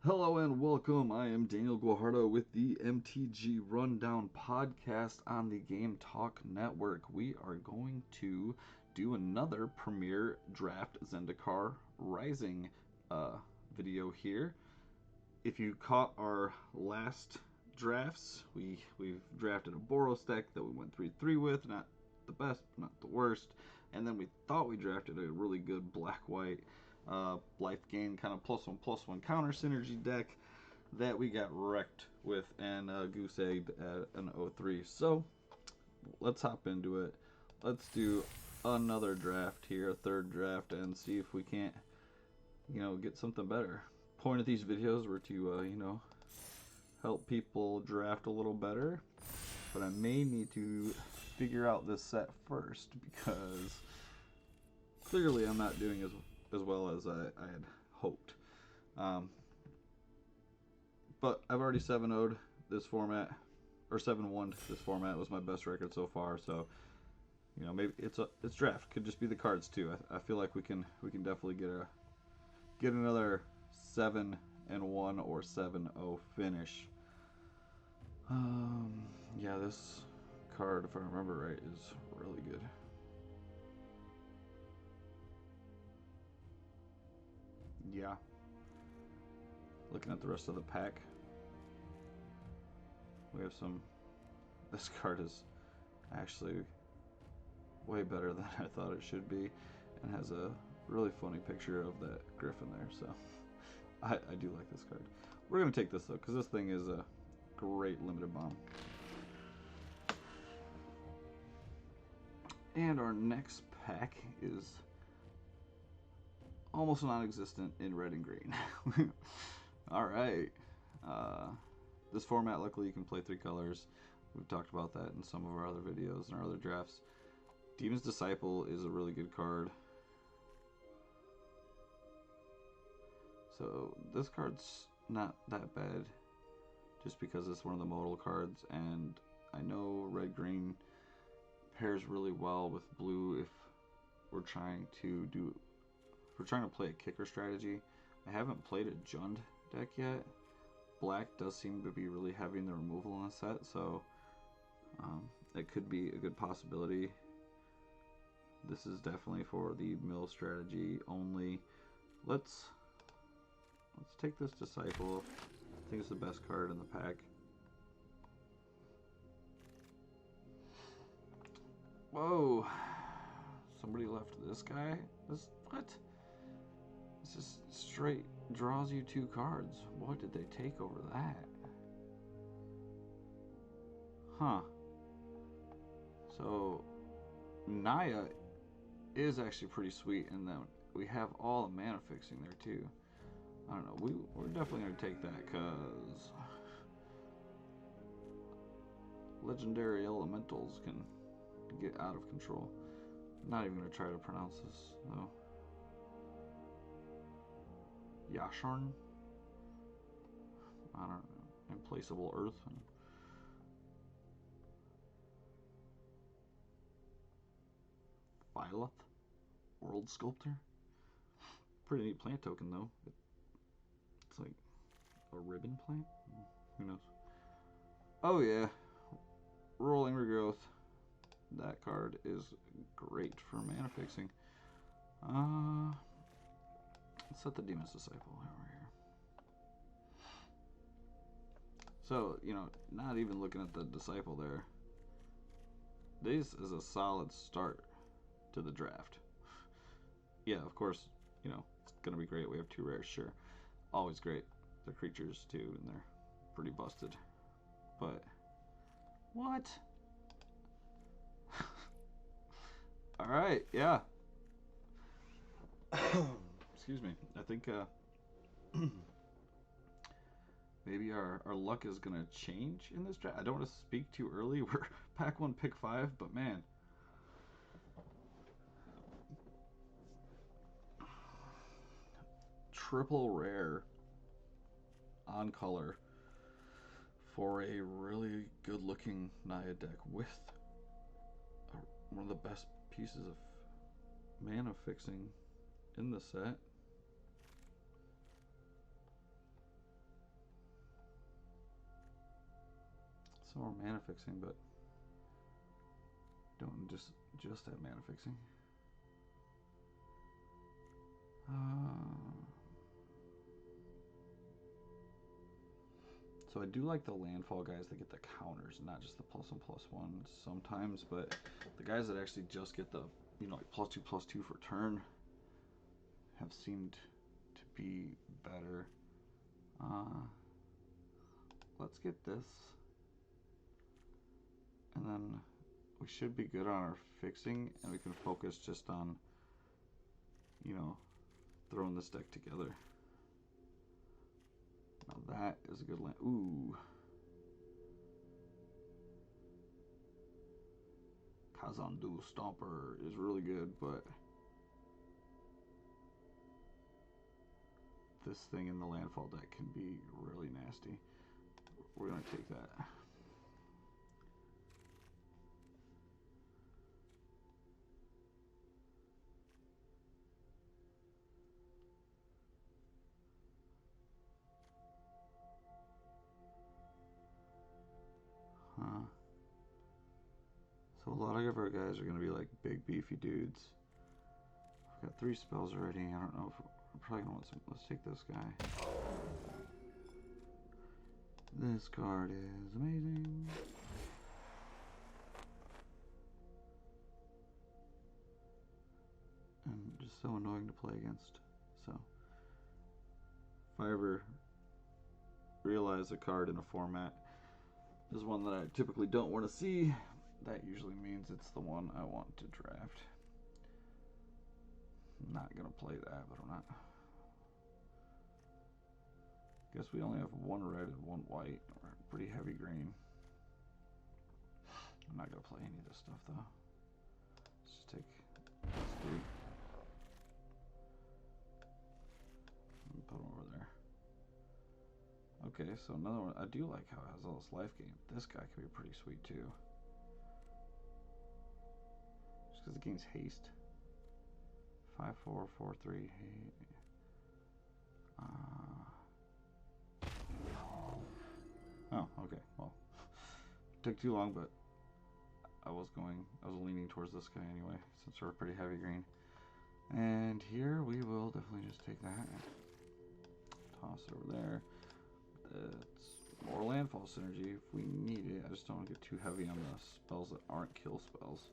Hello and welcome. I am Daniel Guajardo with the MTG Rundown podcast on the Game Talk Network. We are going to do another Premier Draft Zendikar Rising video here. If you caught our last drafts, we've drafted a Boros deck that we went 3-3 with. Not the best, not the worst. And then we thought we drafted a really good black-white life gain kind of +1/+1 counter synergy deck that we got wrecked with and goose egged at an 0-3. So let's hop into it. Let's do another draft here, a third draft, and see if we can't, get something better. Point of these videos were to, help people draft a little better, but I may need to figure out this set first because clearly I'm not doing as well as I had hoped. But I've already 7-0'd this format, or 7-1'd this format. Was my best record so far. So, maybe it's draft. Could just be the cards too. I feel like we can definitely get another 7-1 or 7-0 finish. Yeah, this card, if I remember right, is really good. Yeah. Looking at the rest of the pack, we have some. This card is actually way better than I thought it should be, and has a really funny picture of that griffin there. So I do like this card. We're gonna take this though, because this thing is a great limited bomb. And our next pack is almost non-existent in red and green. Alright. This format, luckily, you can play 3 colors. We've talked about that in some of our other videos and our other drafts. Demon's Disciple is a really good card. So this card's not that bad, just because it's one of the modal cards, and I know red-green pairs really well with blue if we're trying to play a kicker strategy. I haven't played a Jund deck yet. Black does seem to be really heavy in the removal in the set, so it could be a good possibility. This is definitely for the mill strategy only. Let's take this Disciple. I think it's the best card in the pack. Whoa! Somebody left this guy? What? This just straight draws you 2 cards. What did they take over that? Huh. So, Naya is actually pretty sweet, and then we have all the mana fixing there too. I don't know. We're definitely going to take that because legendary elementals can get out of control. I'm not even going to try to pronounce this, though. Yasharn? I don't know. Implaceable Earth. Phyloth? World Sculptor? Pretty neat plant token, though. It's like a ribbon plant? Who knows? Oh, yeah. Rolling Regrowth. That card is great for mana fixing. Let's set the Demon's Disciple over here. So, not even looking at the Disciple there. This is a solid start to the draft. Yeah, of course, it's going to be great. We have 2 rares, sure. Always great. They're creatures, too, and they're pretty busted. But, what? Alright, yeah. Excuse me. I think maybe our luck is going to change in this draft. I don't want to speak too early. We're pack 1, pick 5, but man. Triple rare on color for a really good looking Naya deck with one of the best pieces of mana fixing in the set. some more mana fixing, but don't just have mana fixing. So I do like the landfall guys that get the counters, not just the +1/+1 sometimes, but the guys that actually just get the, you know, like +2/+2 for turn have seemed to be better. Let's get this, and then we should be good on our fixing, and we can focus just on, you know, throwing this deck together. Now that is a good land. Ooh. Kazandu Stomper is really good, but this thing in the landfall deck can be really nasty. We're going to take that. So a lot of our guys are going to be like big beefy dudes. We've got 3 spells already. I don't know if we're probably going to want some. Let's take this guy. This card is amazing. And just so annoying to play against. So if I ever realize a card in a format is one that I typically don't want to see, that usually means it's the one I want to draft. I'm not going to play that, but I'm not. Guess we only have 1 red and 1 white. We're pretty heavy green. I'm not going to play any of this stuff, though. Let's just take this dude and put him over there. Okay, so another one. I do like how it has all this life gain. This guy can be pretty sweet, too. Just because it gains haste. 5/4, 4/3. Oh, okay. Well, took too long, but I was leaning towards this guy anyway, since we're pretty heavy green. And here we will definitely just take that and toss it over there. It's more landfall synergy if we need it. I just don't want to get too heavy on the spells that aren't kill spells.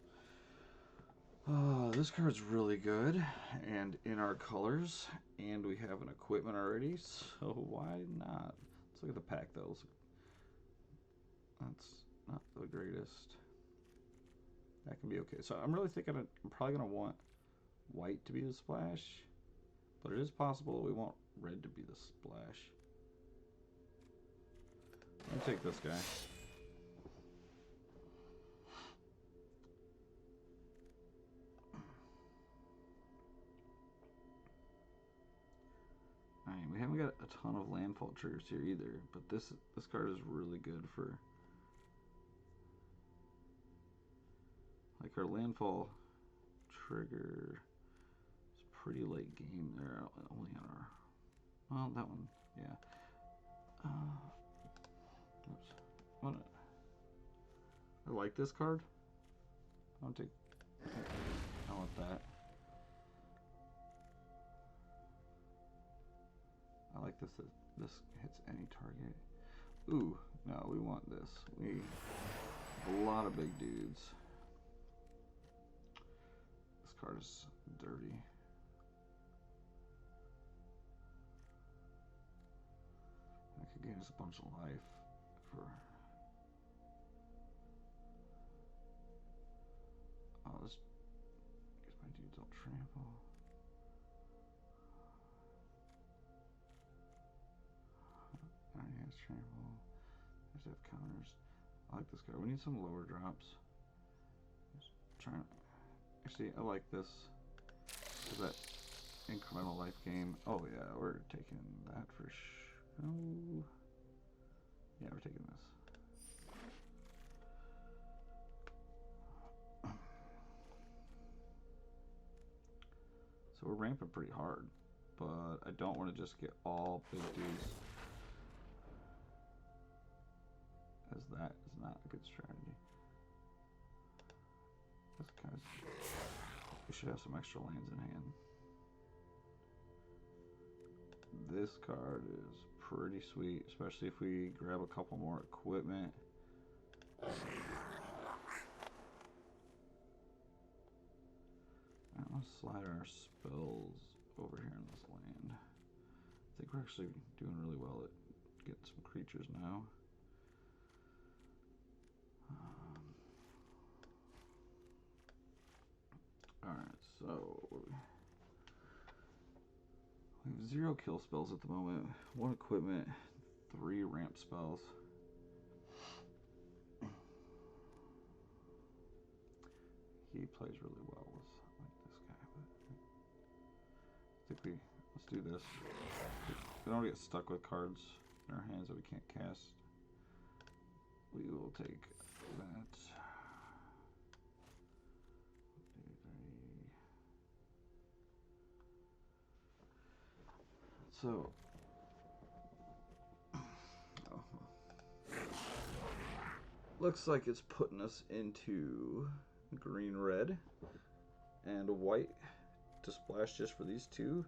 This card's really good, and in our colors, and we have an equipment already, so why not? Let's look at the pack, though. That's not the greatest. That can be okay. So I'm really thinking I'm probably going to want white to be the splash, but it is possible we want red to be the splash. I'll take this guy. Alright, we haven't got a ton of landfall triggers here either, but this card is really good for, like, our landfall trigger is pretty late game there, only on our, well, that one, yeah. Oops. What? I like this card. I want that. I like this. This hits any target. Ooh, no, we want this. We have a lot of big dudes. This card is dirty. I could gain us a bunch of life for. Oh, this gives my dudes all trample. Already has trample. Has to have counters. I like this card. We need some lower drops. Just trying. Actually, I like this. Is that incremental life gain? Oh yeah, we're taking that for sure. Oh. Yeah, we're taking this. So we're ramping pretty hard, but I don't want to just get all big dudes, as that is not good strategy. This guy's... We should have some extra lands in hand. This card is pretty sweet, especially if we grab a couple more equipment. I'm gonna slide our spells over here in this land. I think we're actually doing really well at getting some creatures now. Alright, so we have 0 kill spells at the moment, 1 equipment, 3 ramp spells. He plays really well with this guy, but I think let's do this. We don't get stuck with cards in our hands that we can't cast. We will take that. So, looks like it's putting us into green, red, and white to splash just for these two.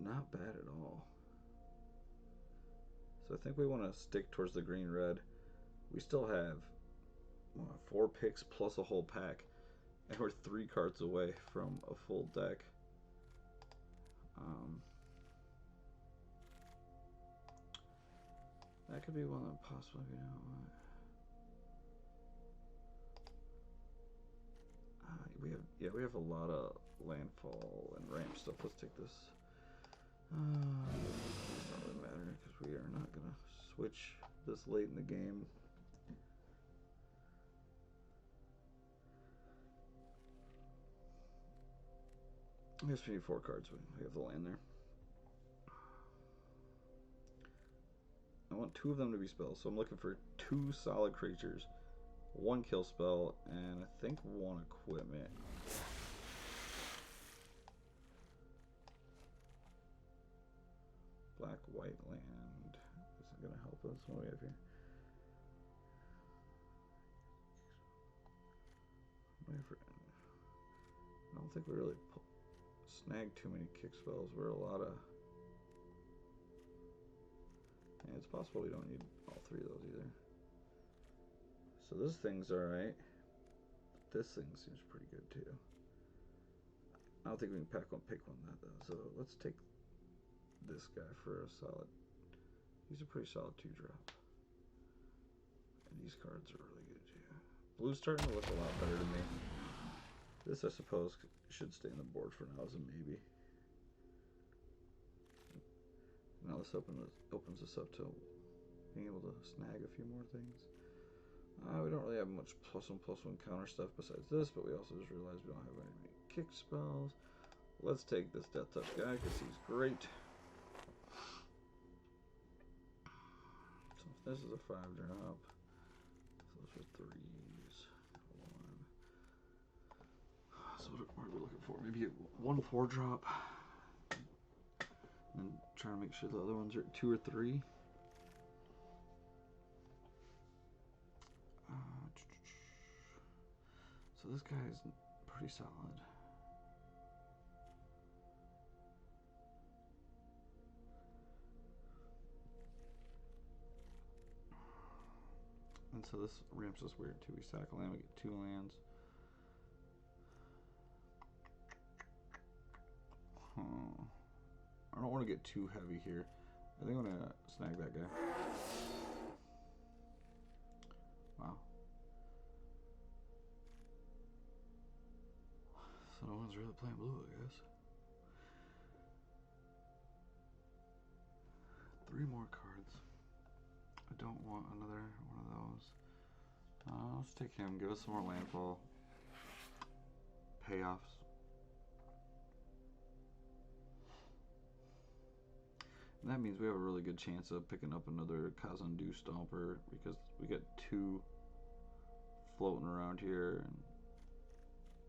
Not bad at all. So I think we want to stick towards the green, red. We still have 4 picks plus a whole pack, and we're 3 cards away from a full deck. That could be one that possibly, you know what? We have a lot of landfall and ramp stuff. Let's take this. Doesn't really matter because we are not gonna switch this late in the game. I guess we need 4 cards. We have the land there. I want 2 of them to be spells, so I'm looking for 2 solid creatures, 1 kill spell, and I think 1 equipment. Black, white land. Is it going to help us? What do we have here? I don't think we really snagged too many kick spells. We're a lot of... And it's possible we don't need all 3 of those either. So this thing's alright. This thing seems pretty good too. I don't think we can pick one that though. So let's take this guy for a solid... He's a pretty solid 2-drop. And these cards are really good too. Blue's starting to look a lot better to me. This, I suppose, should stay on the board for now as a maybe. Now this opens us up to being able to snag a few more things. We don't really have much +1/+1 counter stuff besides this, but we also just realized we don't have any kick spells. Let's take this Death Touch guy because he's great. So if this is a 5-drop, those are 3s. So what are we looking for? Maybe 1 4-drop. And trying to make sure the other ones are 2 or 3. So this guy is pretty solid. And so this ramps us weird too. We sack a land, we get 2 lands. I don't want to get too heavy here. I think I'm going to snag that guy. Wow. So no one's really playing blue, I guess. 3 more cards. I don't want another one of those. Let's take him. Give us some more landfall. Payoffs. And that means we have a really good chance of picking up another Kazandu Stomper because we got 2 floating around here, and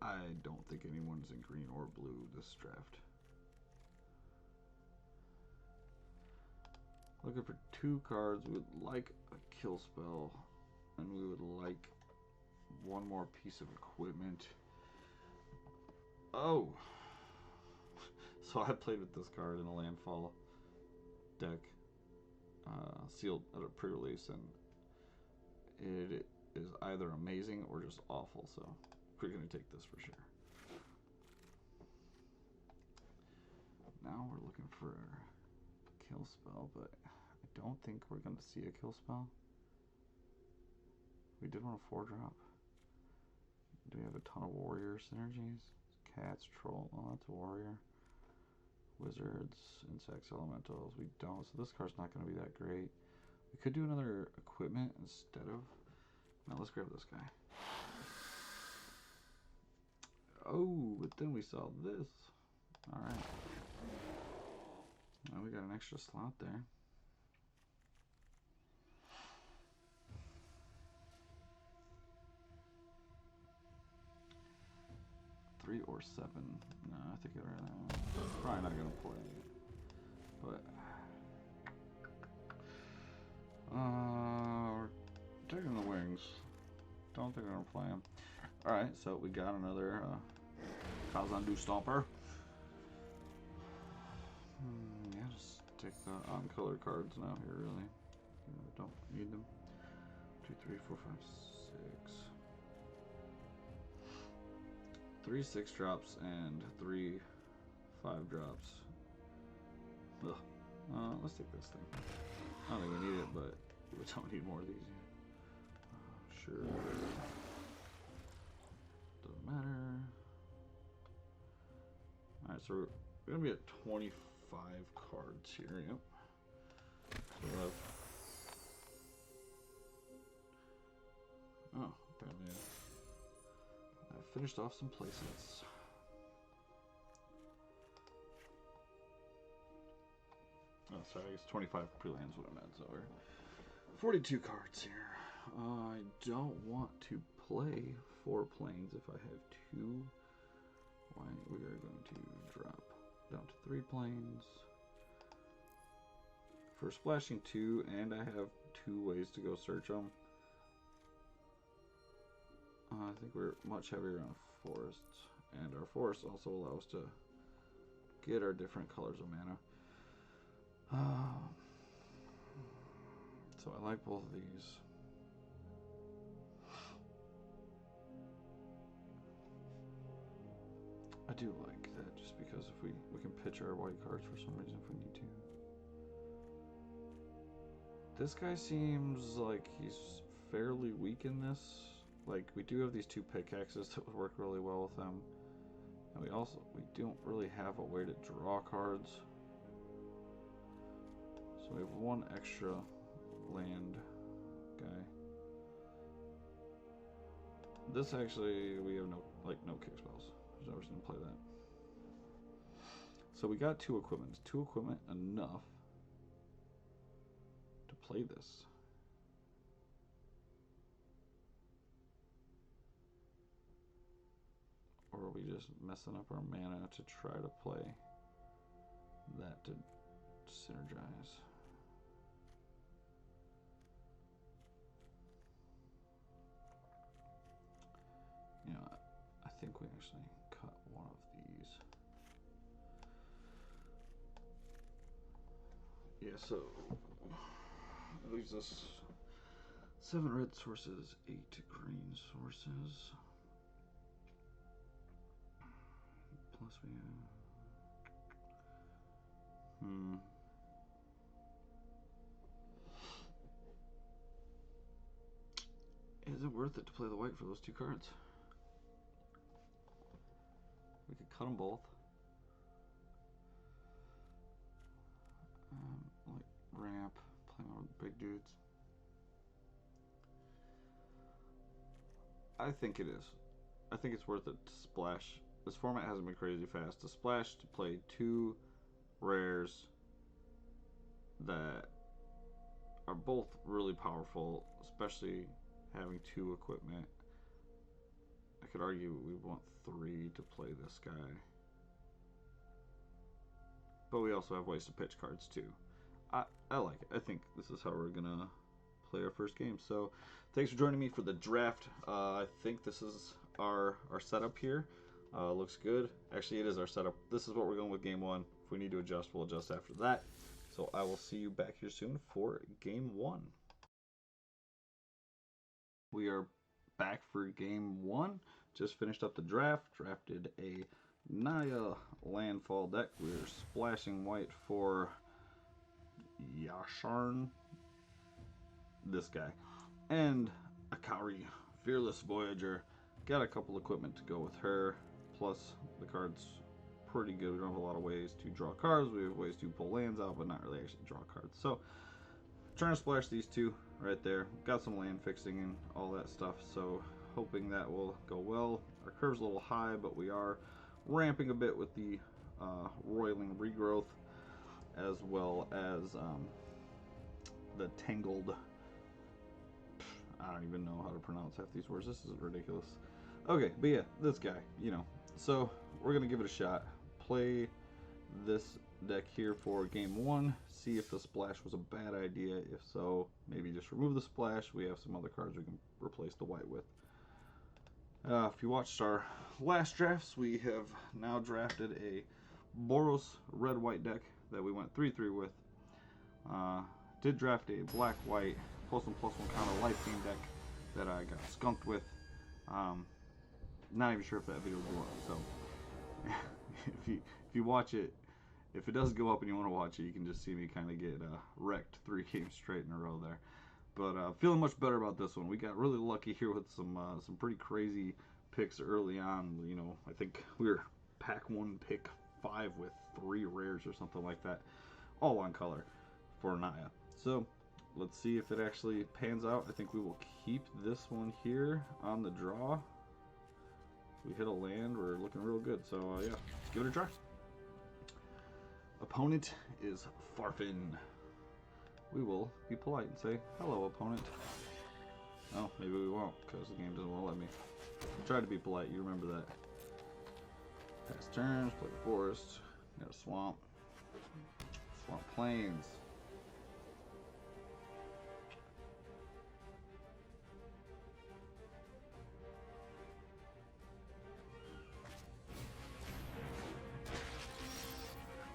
I don't think anyone's in green or blue this draft. Looking for 2 cards. We'd like a kill spell. And we would like one more piece of equipment. Oh! So I played with this card in a landfall deck, sealed at a pre-release, and it is either amazing or just awful, so we're going to take this for sure. Now we're looking for a kill spell, but I don't think we're going to see a kill spell. We did want a 4-drop. Do we have a ton of warrior synergies? Cats, troll, oh that's a warrior. Wizards, insects, elementals, we don't, so this card's not going to be that great. We could do another equipment instead of... Now let's grab this guy. Oh, but then we saw this. Alright. Now we got an extra slot there. Three or 7. No, I think I'm probably not gonna play. But we're taking the wings. Don't think we're gonna play him. Alright, so we got another Kazandu Stomper. Yeah, just take the on-color cards now here, really. Don't need them. 2, 3, 4, 5, 6. 3 6-drops and 3 5-drops. Ugh. Let's take this thing. I don't think we need it, but we don't need more of these yet. Sure. Doesn't matter. Alright, so we're going to be at 25 cards here. Yep. So we'll have... Oh, apparently I finished off some playsets. Oh, sorry, I guess 25 pre-lands what I meant, so we're 42 cards here. I don't want to play 4 planes if I have 2. Why, we are going to drop down to 3 planes. For splashing 2, and I have 2 ways to go search them. I think we're much heavier on forests, and our forests also allow us to get our different colors of mana. So I like both of these. I do like that just because if we can pitch our white cards for some reason if we need to. This guy seems like he's fairly weak in this. Like, we do have these 2 pickaxes that would work really well with them. And we don't really have a way to draw cards. So we have 1 extra land guy. This actually, we have no kick spells. There's no reason to play that. So we got 2 equipment. Is 2 equipment enough to play this? Or are we just messing up our mana to try to play that to synergize? You know, I think we actually cut one of these. Yeah, so it leaves us 7 red sources, 8 green sources. Plus we have... Is it worth it to play the white for those 2 cards? We could cut them both. Like ramp, playing over the big dudes. I think it is. I think it's worth it to splash. This format hasn't been crazy fast. To splash to play 2 rares that are both really powerful, especially having 2 equipment. I could argue we want 3 to play this guy. But we also have ways to pitch cards too. I like it. I think this is how we're gonna play our first game. So thanks for joining me for the draft. I think this is our setup here. Looks good. Actually, it is our setup. This is what we're going with game one. If we need to adjust, we'll adjust after that. So I will see you back here soon for game one. We are back for game one. Just finished up the draft. Drafted a Naya landfall deck. We're splashing white for Yasharn, this guy, and Akari, Fearless Voyager. Got a couple equipment to go with her, plus the card's pretty good. We don't have a lot of ways to draw cards. We have ways to pull lands out, but not really actually draw cards. So trying to splash these two right there. Got some land fixing and all that stuff, so hoping that will go well. Our curve's a little high, but we are ramping a bit with the roiling regrowth, as well as the tangled, I don't even know how to pronounce half these words. This is ridiculous. Okay, but yeah, this guy, you know. So we're gonna give it a shot. Play this deck here for game one. See if the splash was a bad idea. If so, maybe just remove the splash. We have some other cards we can replace the white with. If you watched our last drafts, we have now drafted a Boros red-white deck that we went 3-3 with. Did draft a black-white +1/+1 counter life gain deck that I got skunked with. Not even sure if that video will go up, so if you watch it, if it does go up and you want to watch it, you can just see me kind of get wrecked 3 games straight in a row there. But feeling much better about this one. We got really lucky here with some pretty crazy picks early on. You know, I think we were pack 1, pick 5 with 3 rares or something like that, all on color for Naya. So let's see if it actually pans out. I think we will keep this one here on the draw. If we hit a land, we're looking real good. So yeah, let's give it a try. Opponent is Farfin. We will be polite and say, hello, opponent. Oh, maybe we won't, because the game doesn't want to let me. Try to be polite, you remember that. Pass turns, play forest, got a swamp. Swamp plains.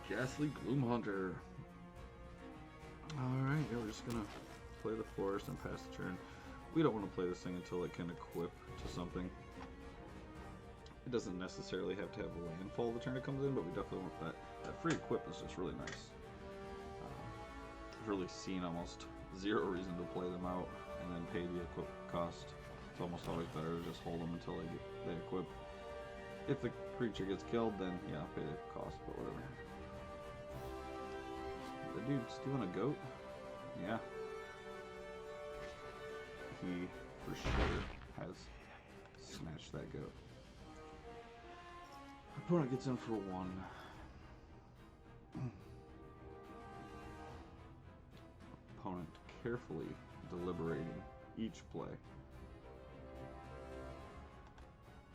Ghastly Gloomhunter. Alright, yeah, we're just gonna play the forest and pass the turn. We don't want to play this thing until it can equip to something. It doesn't necessarily have to have a landfall the turn it comes in, but we definitely want that. That free equip is just really nice. I've really seen almost zero reason to play them out and then pay the equip cost. It's almost always better to just hold them until they equip. If the creature gets killed, then yeah, pay the cost, but whatever. The dude's doing a goat? Yeah. He, for sure, has snatched that goat. Opponent gets in for 1. Opponent carefully deliberating each play.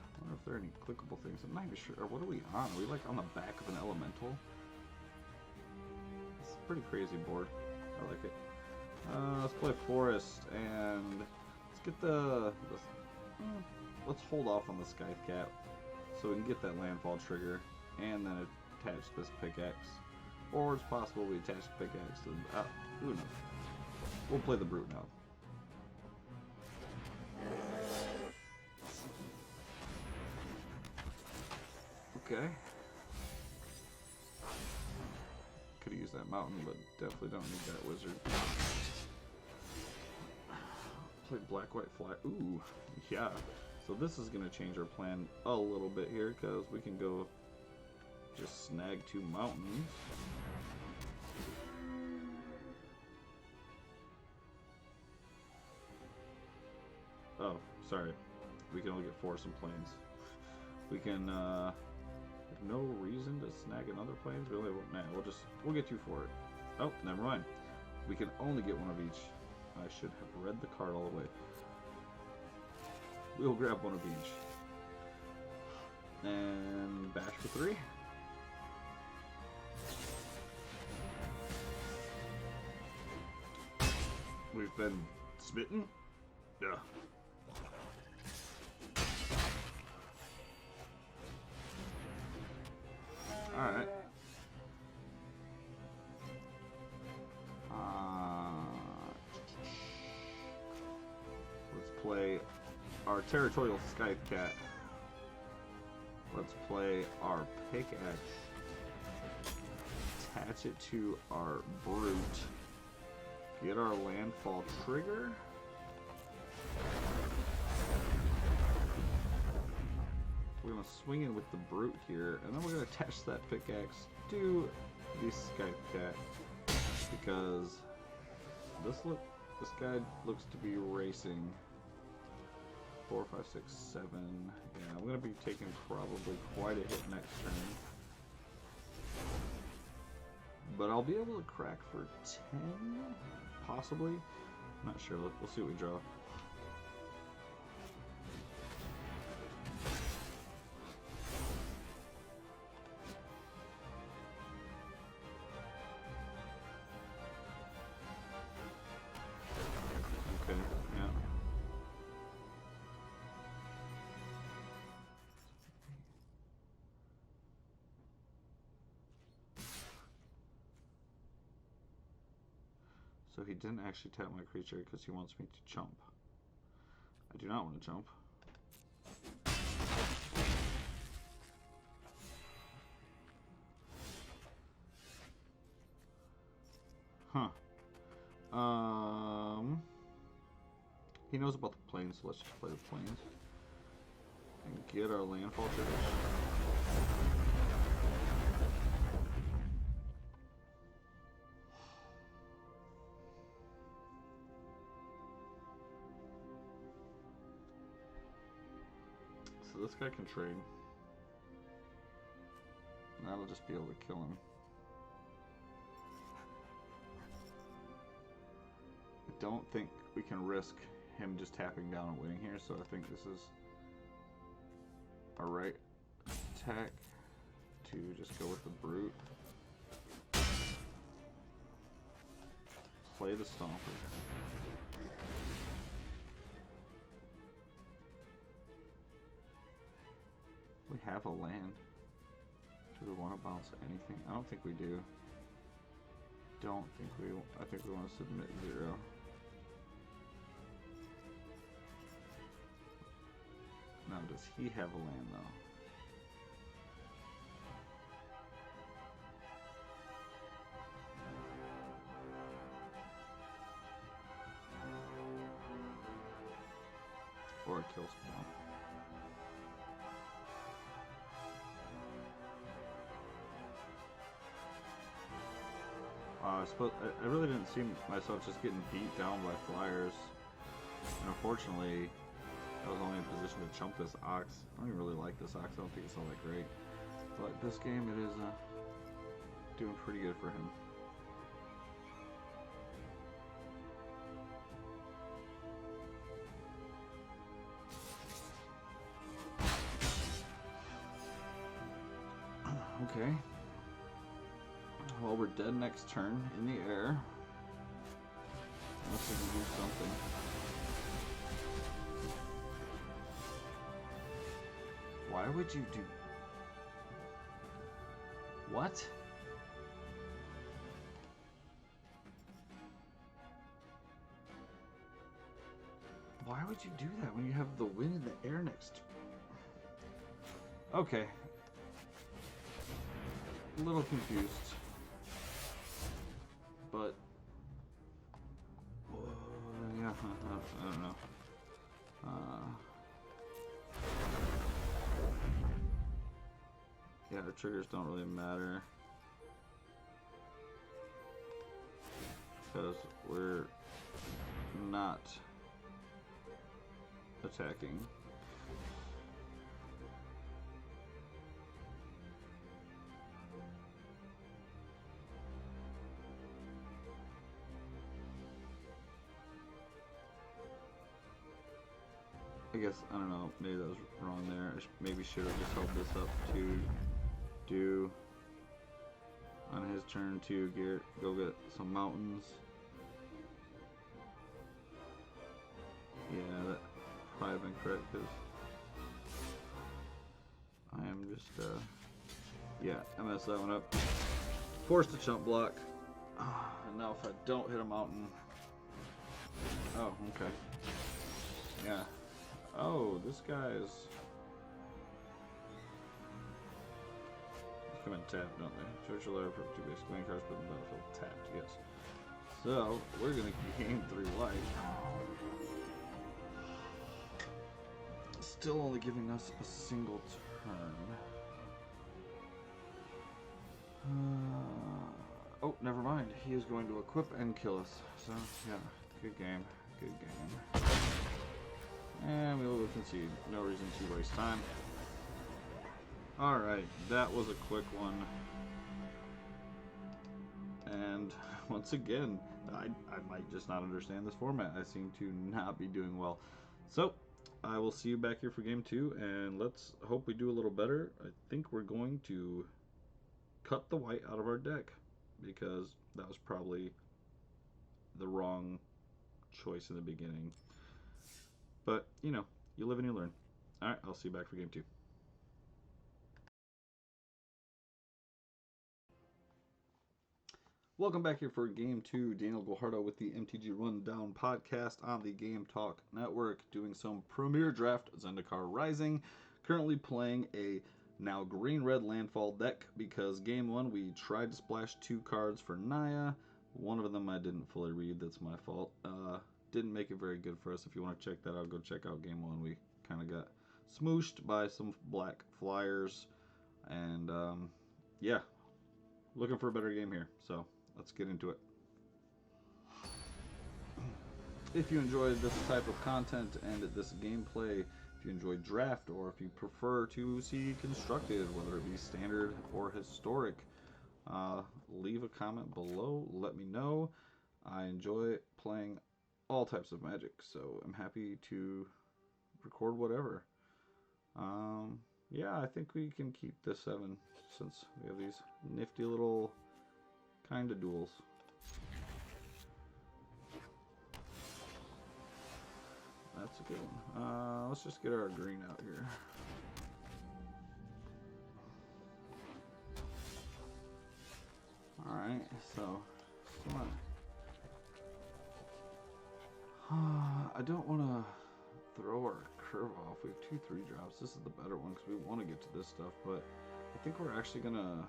I wonder if there are any clickable things. I'm not even sure. What are we on? Are we like on the back of an elemental? Pretty crazy board. I like it. Let's play forest and let's get let's hold off on the Scythe Cap so we can get that landfall trigger and then attach this pickaxe. Or it's possible we attach the pickaxe to who knows. We'll play the brute now. Okay. Could have used that mountain, but definitely don't need that wizard. Play black, white, fly. Ooh, yeah. So this is going to change our plan a little bit here, because we can go just snag 2 mountains. Oh, sorry. We can only get 4 some plains. We can, no reason to snag another plains. Really, we'll get 2 for it. Oh, never mind. We can only get 1 of each. I should have read the card all the way. We'll grab 1 of each. And bash for 3. We've been Smitten? Yeah. Alright. Let's play our territorial Scythe Cat. Let's play our pickaxe. Attach it to our brute. Get our landfall trigger. We're gonna swing in with the brute here, and then we're gonna attach that pickaxe to the Scythe Cat because this guy looks to be racing. 4, 5, 6, 7. Yeah, I'm gonna be taking probably quite a hit next turn. But I'll be able to crack for 10, possibly. I'm not sure. We'll see what we draw. Okay, yeah. So he didn't actually tap my creature because he wants me to jump. I do not want to jump. Huh. He knows about the planes, so let's just play the planes. And get our landfall triggers. So this guy can trade. And that'll just be able to kill him. I don't think we can risk him just tapping down and winning here, so I think this is a right attack to just go with the brute. Play the stomper. We have a land. Do we want to bounce anything? I don't think we do. I think we want to submit 0. Now, does he have a land though? Or a kill spawn. I really didn't see myself just getting beat down by flyers. And unfortunately, I was only in position to chump this ox. I don't even really like this ox. I don't think it's all that great. But this game, it is doing pretty good for him. Okay. Well, we're dead next turn in the air. Unless we can do something. Why would you do... What? Why would you do that when you have the wind in the air next to... Okay. A little confused. But... yeah, I don't know. Yeah, the triggers don't really matter. Because we're not attacking. I guess, I don't know, maybe that was wrong there. I maybe should have just held this up to do on his turn to go get some mountains. Yeah, that probably been correct because I am just, yeah, I messed that one up. Forced to chump block. And now if I don't hit a mountain. Oh, okay. Yeah. Oh, this guy's. They come in tapped, don't they? Church alert for 2 basic land cards, put in the battlefield tapped, yes. So, we're gonna gain 3 life. Still only giving us a single turn. Oh, never mind. He is going to equip and kill us. So, yeah, good game. Good game. And we will concede. No reason to waste time. Alright, that was a quick one. And once again, I might just not understand this format. I seem to not be doing well. So, I will see you back here for game 2, and let's hope we do a little better. I think we're going to cut the white out of our deck, because that was probably the wrong choice in the beginning. But, you know, you live and you learn. Alright, I'll see you back for game 2. Welcome back here for game 2. Daniel Guajardo with the MTG Rundown podcast on the Game Talk Network, doing some Premier Draft Zendikar Rising. Currently playing a now green-red landfall deck because game 1 we tried to splash 2 cards for Naya. One of them I didn't fully read, that's my fault. Didn't make it very good for us. If you want to check that out, go check out game 1. We kind of got smooshed by some black flyers, and yeah, looking for a better game here, so let's get into it. If you enjoyed this type of content and this gameplay, if you enjoy draft, or if you prefer to see constructed, whether it be standard or historic, leave a comment below. Let me know. I enjoy playing all types of Magic, so I'm happy to record whatever. Yeah, I think we can keep this 7 since we have these nifty little kind of duels. That's a good one. Let's just get our green out here. Alright, so I don't want to throw our curve off. We have 2 3-drops. This is the better one because we want to get to this stuff, but I think we're actually gonna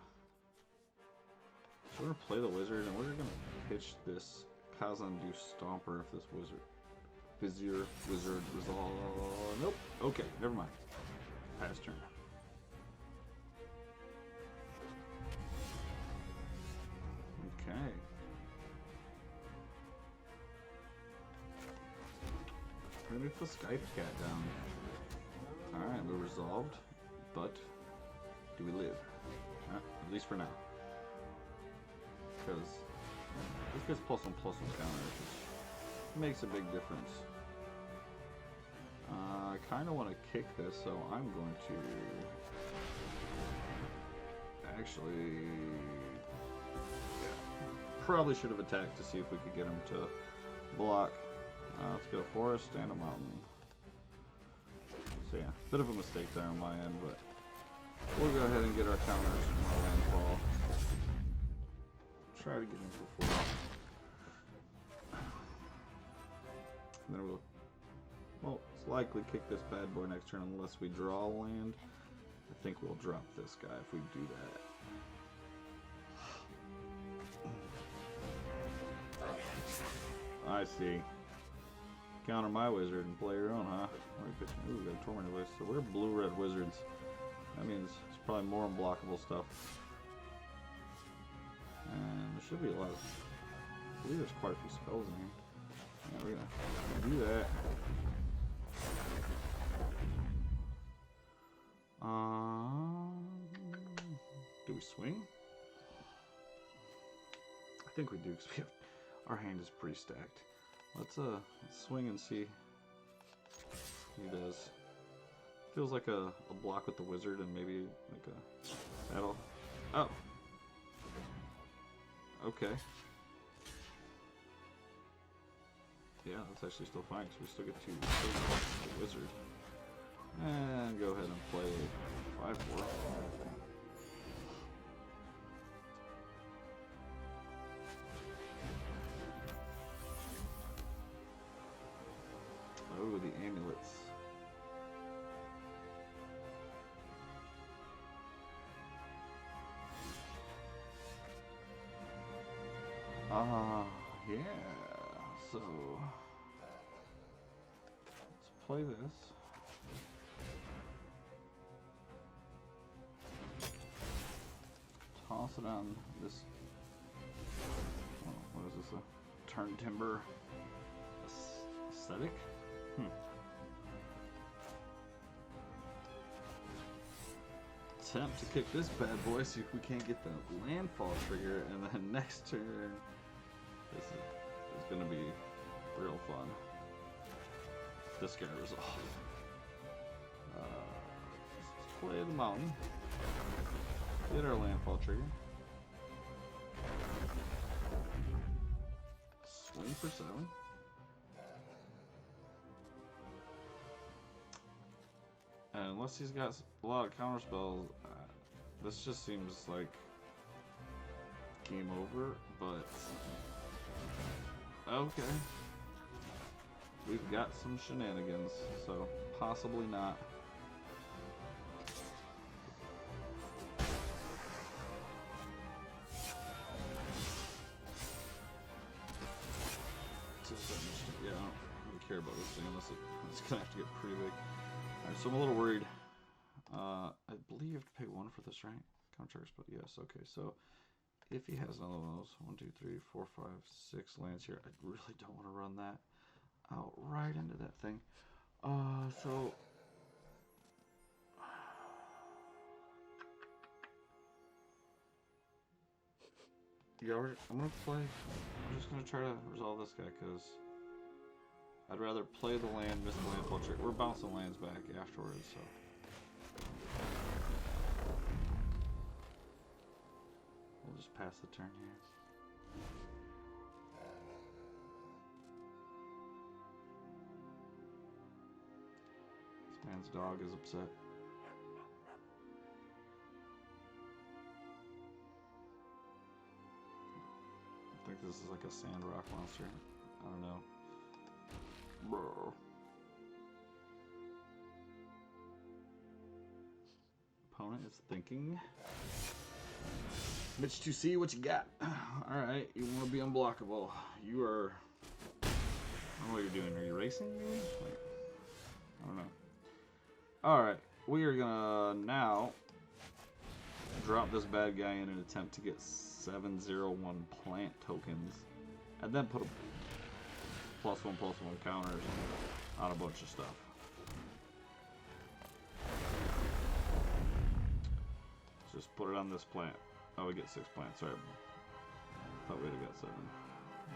play the wizard, and we're gonna pitch this Kazandu Stomper if this wizard resolve. Nope. Okay, never mind. Pass turn. Okay. We're gonna put the Skype cat down. Alright, we're resolved, but do we live? At least for now. Because this gets +1/+1 counters, which makes a big difference. I kind of want to kick this, so I'm going to actually, yeah, probably should have attacked to see if we could get him to block. Let's get a forest and a mountain. So yeah, bit of a mistake there on my end, but we'll go ahead and get our counters from our landfall. Try to get him for 4. And then we'll most likely kick this bad boy next turn unless we draw a land. I think we'll drop this guy if we do that. I see. Counter my wizard and play your own, huh? Ooh, we got a Tormented Voice. So we're blue-red wizards. That means it's probably more unblockable stuff. And there should be a lot of... I believe there's quite a few spells in here. Yeah, we're gonna do that. Do we swing? I think we do, because we have... our hand is pretty stacked. Let's swing and see what he does. Feels like a block with the wizard and maybe like a battle. Oh. Okay. Yeah, that's actually still fine because we still get to the wizard. And go ahead and play 5/4. Oh, the amulets. Yeah. So let's play this. Toss it on this. Oh, what is this? A turn timber aesthetic? Attempt to kick this bad boy, see if we can't get the landfall trigger, and then next turn, this is gonna be real fun. Discard resolve. Let's play the mountain. Get our landfall trigger. Swing for 7. And unless he's got a lot of counter spells, this just seems like game over, but okay. We've got some shenanigans, so possibly not. Yeah, I don't really care about this thing unless it's gonna have to get pretty big. Alright, so I'm a little worried. I believe you have to pay 1 for this, right? Contracts, but yes, okay. So if he has another one of those, 1, 2, 3, 4, 5, 6 lands here, I really don't want to run that out right into that thing. So yeah, I'm gonna play. I'm just gonna try to resolve this guy because I'd rather play the land, miss the landfall trick. We're bouncing lands back afterwards, so. We'll just pass the turn here. This man's dog is upset. I think this is like a sand rock monster. I don't know. Bro. Opponent is thinking. Mitch to see what you got. Alright, you want to be unblockable. You are. I don't know what you're doing. Are you racing? Like, I don't know. Alright, we are gonna now drop this bad guy in an attempt to get 7/0/1 plant tokens, and then put a +1/+1 counters on a bunch of stuff. Just put it on this plant. Oh, we get 6 plants. Sorry. Thought we'd have got 7.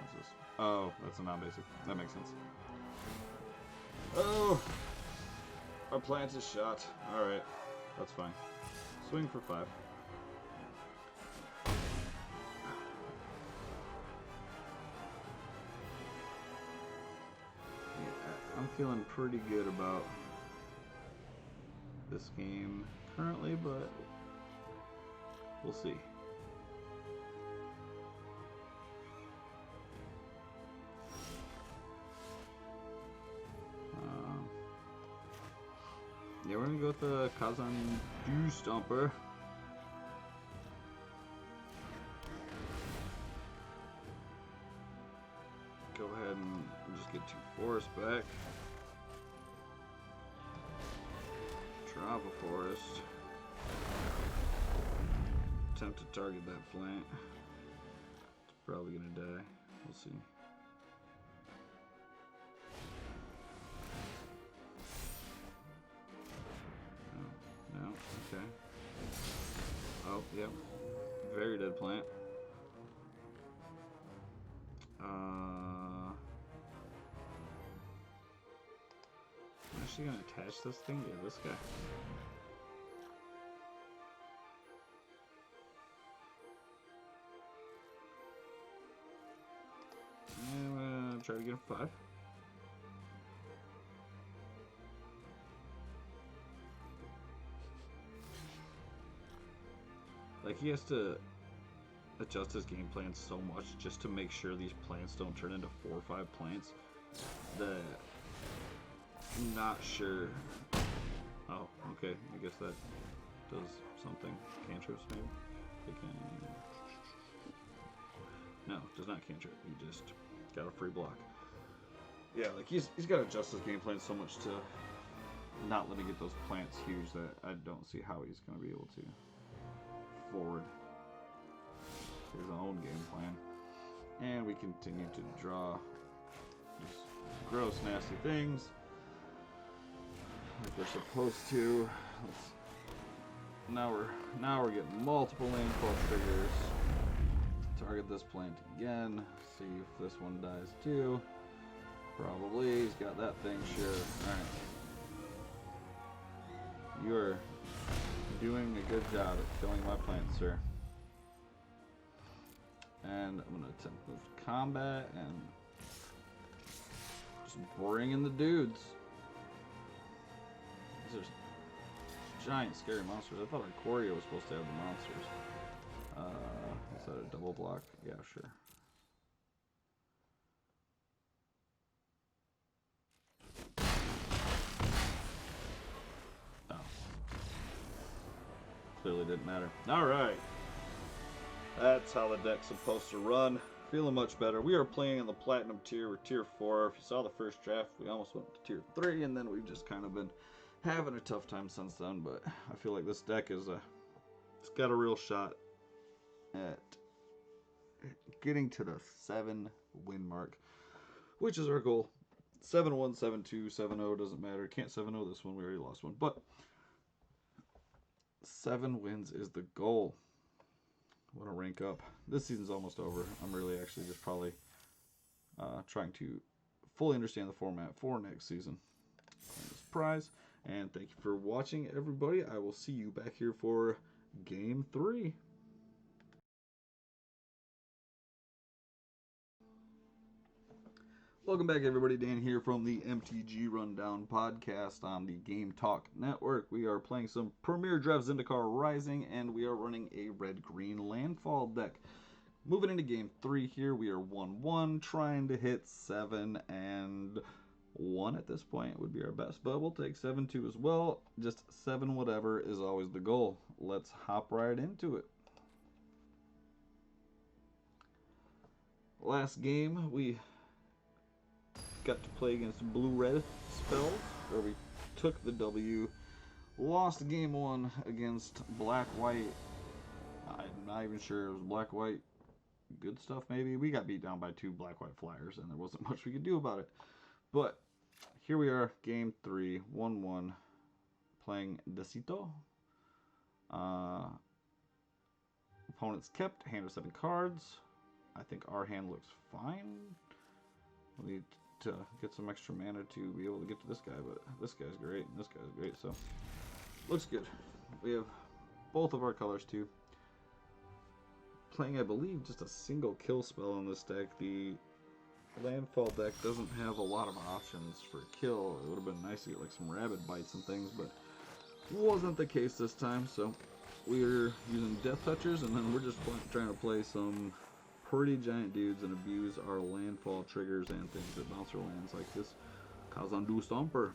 What's this? Oh, that's a non-basic. That makes sense. Oh! Our plant is shot. Alright. That's fine. Swing for 5. Yeah, I'm feeling pretty good about this game currently, but we'll see. Yeah, we're gonna go with the Kazan Dew Stomper. Go ahead and just get 2 forests back. Drop a forest. Attempt to target that plant. It's probably gonna die. We'll see. No, okay. Oh, yep. Very dead plant. I'm actually gonna attach this thing to this guy. And I'm gonna try to get a 5. like he has to adjust his game plan so much just to make sure these plants don't turn into 4 or 5 plants that I'm not sure. Oh, okay. I guess that does something. Cantrips, maybe? They can... No, it does not cantrip. He just got a free block. Yeah, like he's got to adjust his game plan so much to not let me get those plants huge that I don't see how he's going to be able to forward his own game plan. And we continue to draw just gross, nasty things like we're supposed to. Now we're getting multiple landfall triggers. Target this plant again. See if this one dies too. Probably. He's got that thing. Sure. Alright. You are doing a good job at killing my plants, sir. And I'm going to attempt move to combat and just bring in the dudes. These are giant scary monsters. I thought Ikoria was supposed to have the monsters. Is that a double block? Yeah, sure. Oh. Clearly didn't matter. Alright. That's how the deck's supposed to run. Feeling much better. We are playing in the Platinum tier. We're tier 4. If you saw the first draft, we almost went to tier 3, and then we've just kind of been having a tough time since then, but I feel like this deck is it's got a real shot at getting to the 7-win mark, which is our goal. 7-1, 7-2, 7-0, doesn't matter. Can't 7-0 this one, we already lost one, but 7 wins is the goal. Want to rank up. This season's almost over. I'm really actually just probably trying to fully understand the format for next season. Claim this prize. And thank you for watching, everybody. I will see you back here for Game 3. Welcome back, everybody. Dan here from the MTG Rundown podcast on the Game Talk Network. We are playing some Premier Draft Zendikar Rising, and we are running a red-green landfall deck. Moving into Game 3 here, we are 1-1, trying to hit 7 and 1 at this point would be our best, but we'll take 7-2 as well. Just 7 whatever is always the goal. Let's hop right into it. Last game, we got to play against blue-red spells, where we took the W. Lost game 1 against black-white. I'm not even sure it was black-white good stuff, maybe. We got beat down by 2 black-white flyers, and there wasn't much we could do about it. But here we are, game 3, 1-1, playing Decito. Opponents kept, hand of 7 cards. I think our hand looks fine. We need to get some extra mana to be able to get to this guy, but this guy's great, and this guy's great, so looks good. We have both of our colors too. Playing, I believe, just a single kill spell on this deck. The landfall deck doesn't have a lot of options for kill. It would have been nice to get like some rabid bites and things, but wasn't the case this time, so we're using Death Touchers, and then we're just trying to play some pretty giant dudes and abuse our landfall triggers and things that bounce our lands, like this Kazandu Stomper.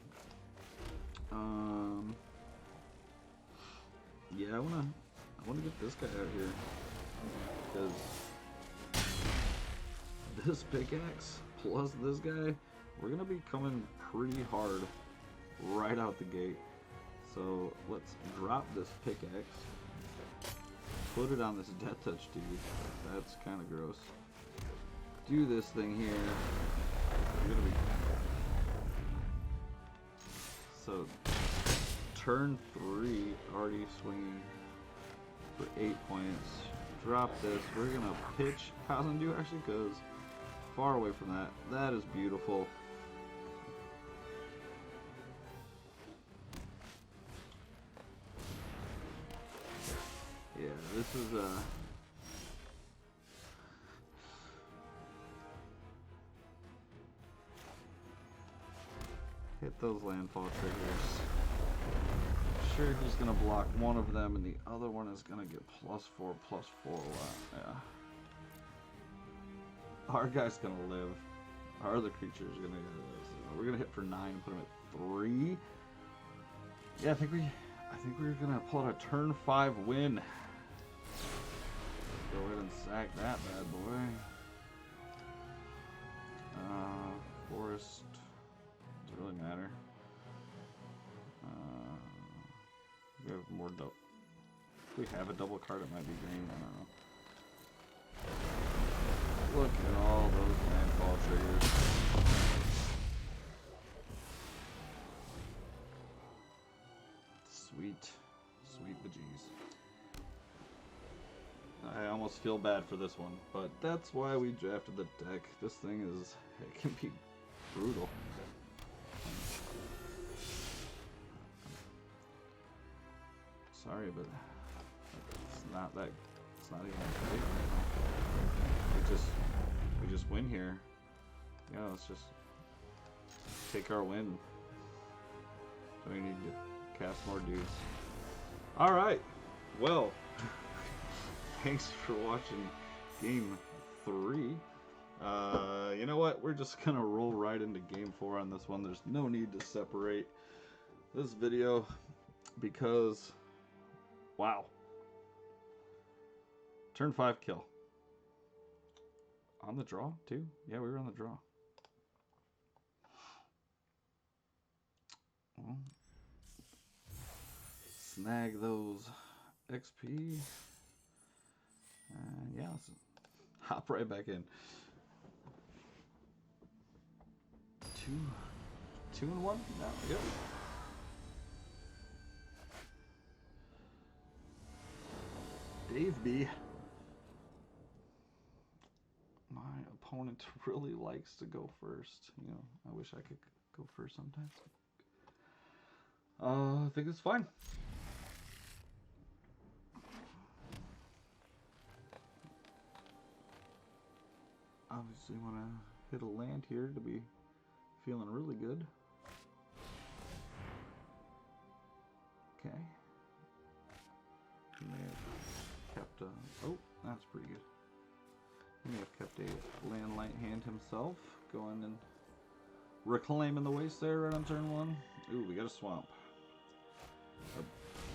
Yeah, I wanna get this guy out here, because this pickaxe plus this guy, we're gonna be coming pretty hard right out the gate. So let's drop this pickaxe. Put it on this Death Touch dude. That's kind of gross. Do this thing here. We're gonna be... So, turn 3, already swinging for 8 points. Drop this. We're gonna pitch Kazandu actually, because far away from that. That is beautiful. Yeah, this is hit those landfall triggers. creature, he's gonna block one of them, and the other one is gonna get +4/+4. Yeah. Our guy's gonna live. Our other creature is gonna go. So we're gonna hit for 9, put him at 3. Yeah, I think we're gonna pull out a turn 5 win. Go ahead and sack that bad boy. Forest doesn't really matter. We have more double. If we have a double card, it might be green. I don't know. Look at all those landfall triggers. Sweet, sweet bejeez. I almost feel bad for this one, but that's why we drafted the deck. This thing is, it can be brutal. Sorry, but it's not even great right now. We just win here. Yeah, let's just take our win. Do we need to cast more dudes? Alright, well, thanks for watching Game 3. You know what? We're just gonna roll right into Game 4 on this one. There's no need to separate this video because, wow. Turn 5 kill. On the draw, too? Yeah, we were on the draw. Well, snag those XP. Yeah, let's hop right back in. 2 and 1? No, yep. Dave B. My opponent really likes to go first. You know, I wish I could go first sometimes. I think it's fine. Obviously want to hit a land here to be feeling really good. Okay. He may have kept a... Oh, that's pretty good. He may have kept a land light hand himself. Going and reclaiming the waste there right on turn 1. Ooh, we got a swamp. Our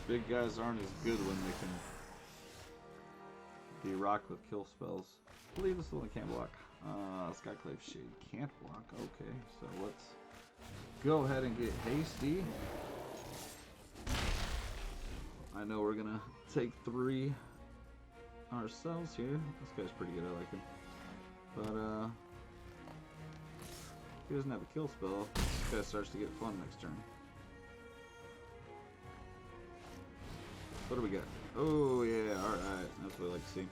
big guys aren't as good when they can be rocked with kill spells. I believe this one can't block. Skyclave Shade can't block. Okay, so let's go ahead and get hasty. I know we're gonna take 3 ourselves here. This guy's pretty good, I like him. But he doesn't have a kill spell. This guy starts to get fun next turn. What do we got? Oh yeah, alright. That's what I like to see.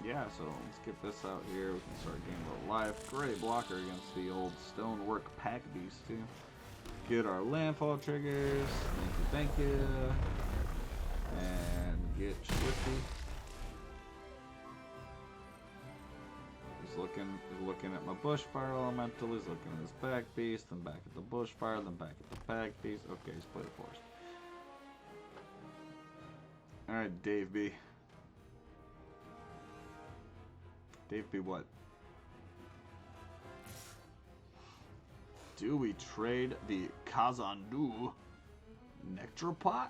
Yeah, so let's get this out here. We can start game of life. Great blocker against the old Stonework Pack Beast too. Get our landfall triggers. Thank you. And get Swifty. He's looking at my Bushfire Elemental. He's looking at his Pack Beast, then back at the Bushfire, then back at the Pack Beast. Okay, he's played a Forest. Alright, Dave B. Dave B what? Do we trade the Kazandu Nectropot?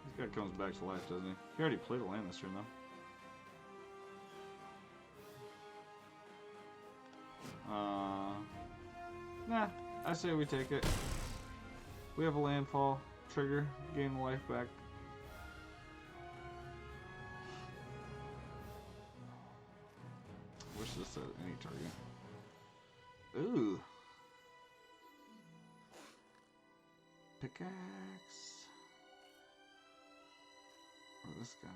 This guy comes back to life, doesn't he? He already played a land this turn, though. Nah, I say we take it. We have a landfall. Trigger, gain life back. Wish this said any target. Ooh. Pickaxe. Or this guy.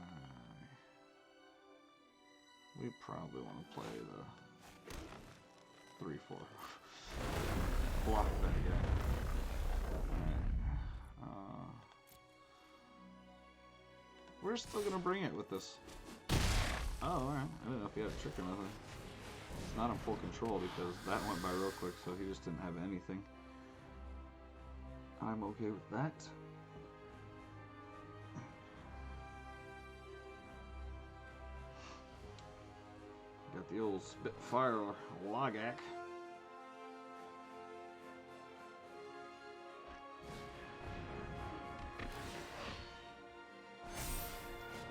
We probably want to play the 3/4. Block that guy. We're still gonna bring it with this. Oh, alright. I didn't know if he had a trick or nothing. It's not in full control because that went by real quick, so he just didn't have anything. I'm okay with that. Got the old Spitfire Logak.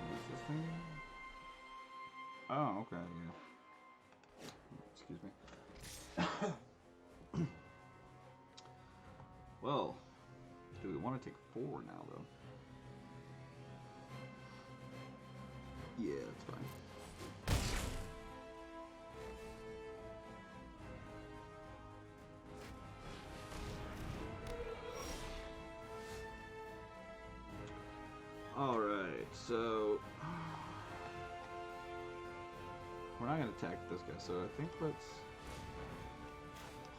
What is this thing? Oh, okay, yeah. Excuse me. Well, do we want to take 4 now, though? Yeah, that's fine. Alright, so we're not going to attack this guy, so I think let's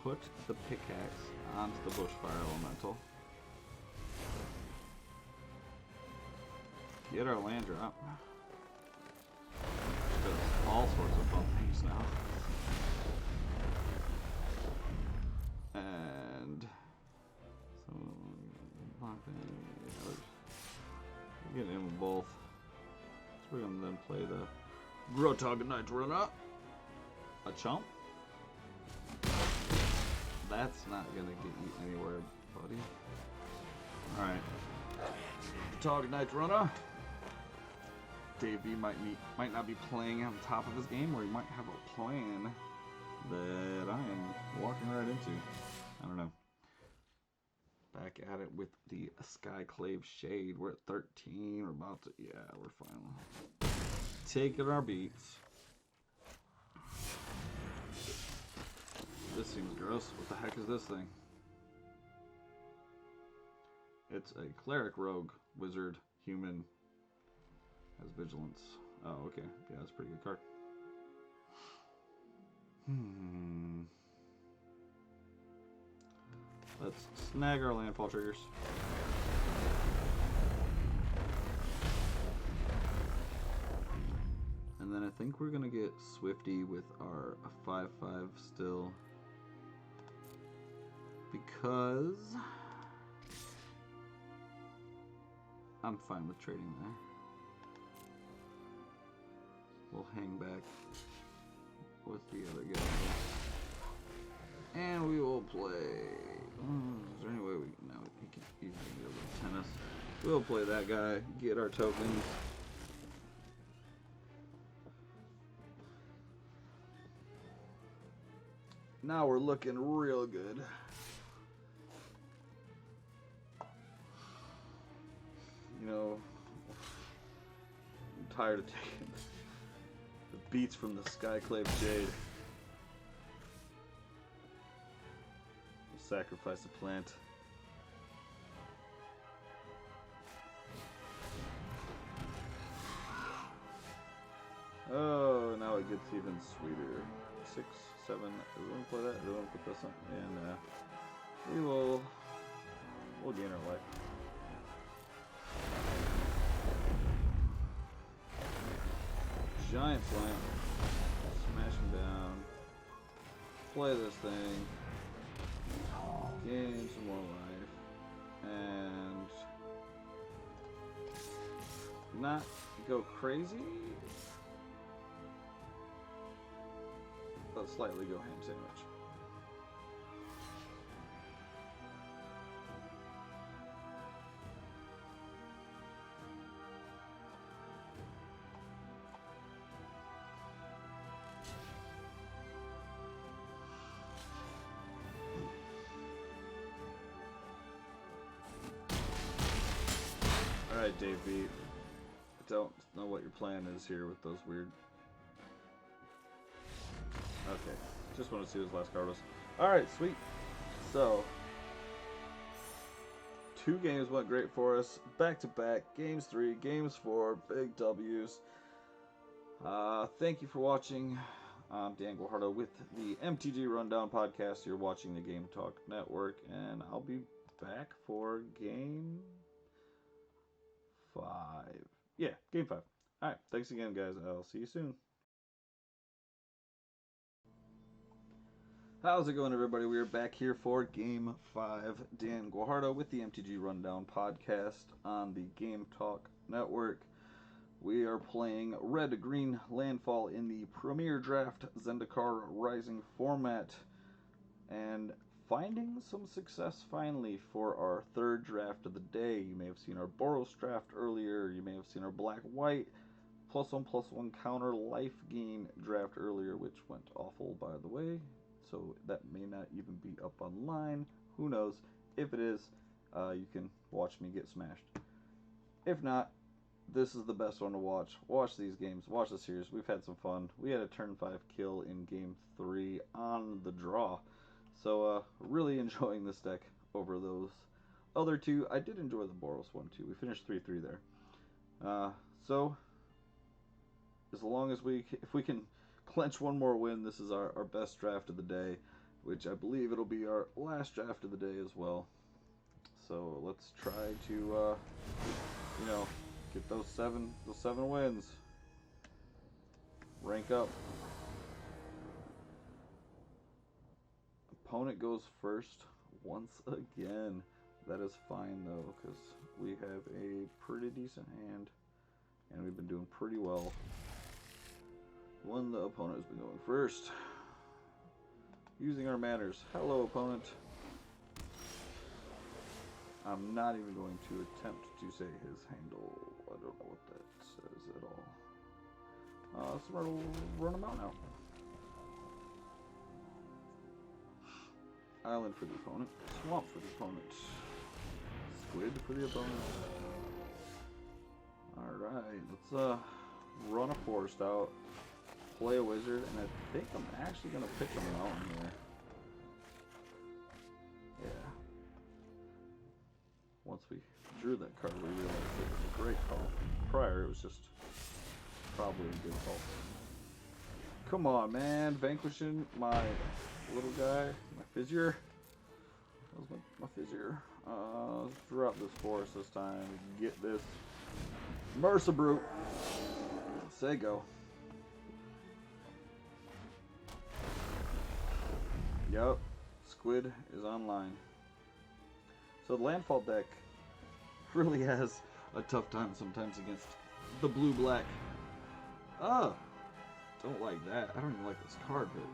put the pickaxe onto the bushfire elemental. Get our land drop. Does all sorts of fun things now. And so we're getting in with both. So we're gonna then play the Grotog Knight Runner. A chump. That's not gonna get you anywhere, buddy. Alright. Grotog Knight Runner. Dave B might not be playing on top of his game, or he might have a plan that I am walking right into. I don't know. Back at it with the Skyclave Shade. We're at 13. We're about to... Yeah, we're finally taking our beats. This seems gross. What the heck is this thing? It's a Cleric Rogue Wizard Human. Has Vigilance. Oh, okay. Yeah, that's a pretty good card. Let's snag our landfall triggers. And then I think we're gonna get Swifty with our 5/5 still. Because I'm fine with trading there. We'll hang back with the other guy. And we will play. Is there any way we... No, he can be able to tennis. We'll play that guy, get our tokens. Now we're looking real good. You know, I'm tired of taking the beats from the Skyclave Jade. Sacrifice a plant. Oh, now it gets even sweeter. 6, 7. Do we want to play that? Do we want to put this on? And we'll gain our life. Giant Slam. Smash him down. Play this thing. Gain some more life. And not go crazy, but slightly go ham sandwich. Alright, Dave B. I don't know what your plan is here with those weird... Okay, just want to see what his last card was. Alright, sweet. So, 2 games went great for us. Back to back. Games 3, Games 4, big W's. Thank you for watching. I'm Dan Guajardo with the MTG Rundown Podcast. You're watching the Game Talk Network, and I'll be back for Game 5. Yeah, Game 5. Alright, thanks again, guys. I'll see you soon. How's it going, everybody? We are back here for Game 5. Dan Guajardo with the MTG Rundown podcast on the Game Talk Network. We are playing Red-Green Landfall in the Premier Draft Zendikar Rising format and finding some success finally for our third draft of the day. You may have seen our Boros draft earlier. You may have seen our Black-White +1/+1 counter life gain draft earlier, which went awful, by the way. So that may not even be up online. Who knows? If it is, you can watch me get smashed. If not, this is the best one to watch. Watch these games. Watch the series. We've had some fun. We had a turn 5 kill in game 3 on the draw. So really enjoying this deck over those other two. I did enjoy the Boros one too. We finished 3-3 there. So as long as if we can clench one more win, this is our best draft of the day, which I believe it'll be our last draft of the day as well. So let's try to get those seven wins. Rank up. Opponent goes first once again. That is fine though, because we have a pretty decent hand and we've been doing pretty well when the opponent has been going first. Using our manners. Hello, opponent. I'm not even going to attempt to say his handle. I don't know what that says at all. So we'll run him out now. Island for the opponent. Swamp for the opponent. Squid for the opponent. Alright, let's run a forest out. Play a wizard, and I think I'm actually going to pick a mountain here. Yeah. Once we drew that card, we realized it was a great call. Prior, it was just probably a good call. Come on, man. Vanquishing my little guy, my Fissure. That was my Fissure. Let's drop this forest this time. Get this Mercy Brute. Say go. Yup, Squid is online. So the Landfall deck really has a tough time sometimes against the blue-black. Don't like that. I don't even like this card, but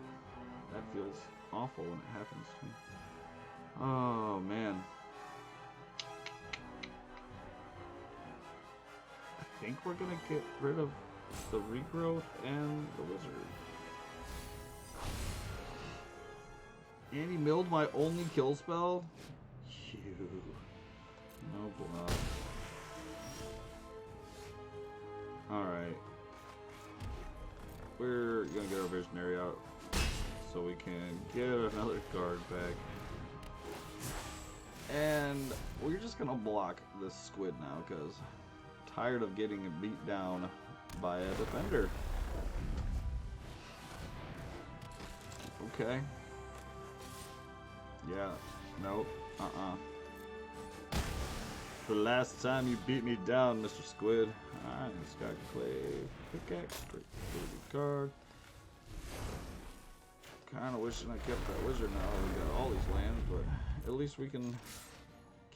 that feels awful when it happens to me. Oh, man. I think we're gonna get rid of the regrowth and the wizard. And he milled my only kill spell? Phew. No bluff. Alright. We're gonna get our Visionary out so we can get another card back. And we're just gonna block this Squid now because I'm tired of getting beat down by a defender. Okay. Yeah, nope, The last time you beat me down, Mr. Squid. Alright, Sky Clay Pickaxe, great card. Kinda wishing I kept that wizard now that we got all these lands, but at least we can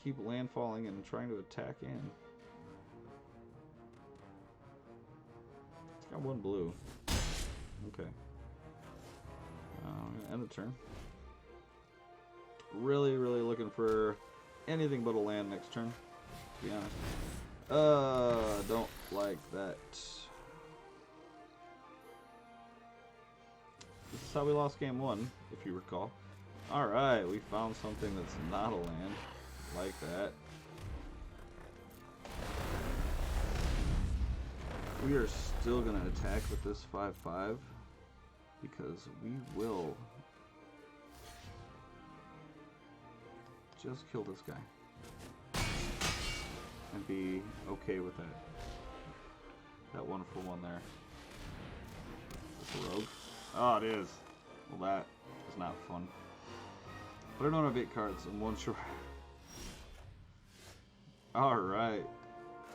keep landfalling and trying to attack in. It's got one blue. Okay. I'm gonna end the turn. Really looking for anything but a land next turn, to be honest. Don't like that. This is how we lost game 1, if you recall. Alright, we found something that's not a land. Like that. We are still going to attack with this 5/5 because we will just kill this guy and be okay with that. That wonderful one there. Is this a rogue? Oh, it is. Well, that is not fun. But I don't have 8 cards and 1 short. Alright.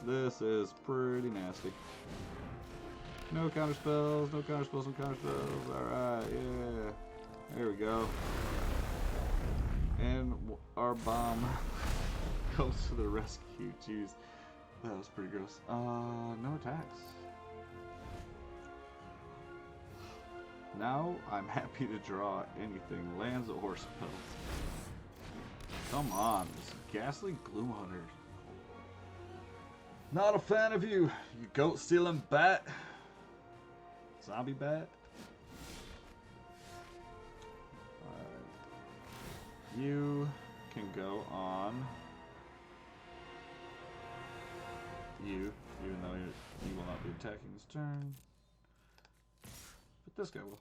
This is pretty nasty. No counter spells, no counter spells, no counter spells. Alright, yeah. There we go. And our bomb goes to the rescue. Jeez. That was pretty gross. No attacks. Now I'm happy to draw anything. Lands or spells. Come on, this ghastly Gloomhunter. Not a fan of you, you goat stealing bat. Zombie bat. You can go on you, even though you will not be attacking this turn. But this guy will.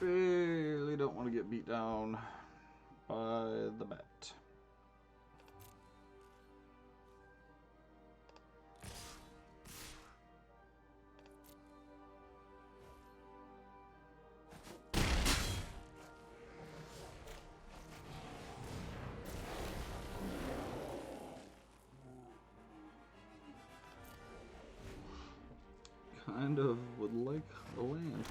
Really don't want to get beat down by the bat. Kind of would like a land.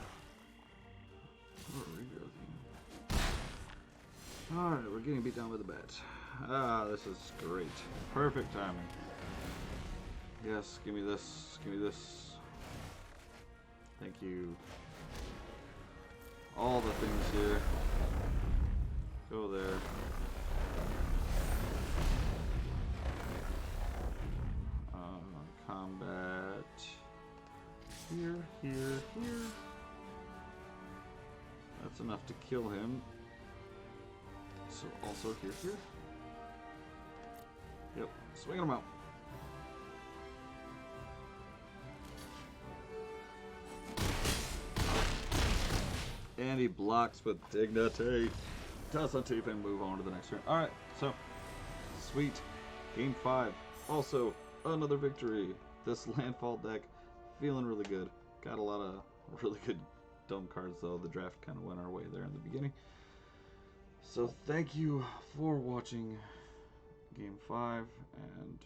Alright, we're getting beat down with a bat. Ah, this is great. Perfect timing. Yes, give me this. Give me this. Thank you. All the things here. Go there. Combat. Here, here, here. That's enough to kill him. So also here. Yep, swinging him out. And he blocks with dignity. Does on tape and move on to the next turn. Alright, so sweet. Game 5. Also, another victory. This landfall deck feeling really good. Got a lot of really good dumb cards though. The draft kind of went our way there in the beginning. So thank you for watching Game 5, and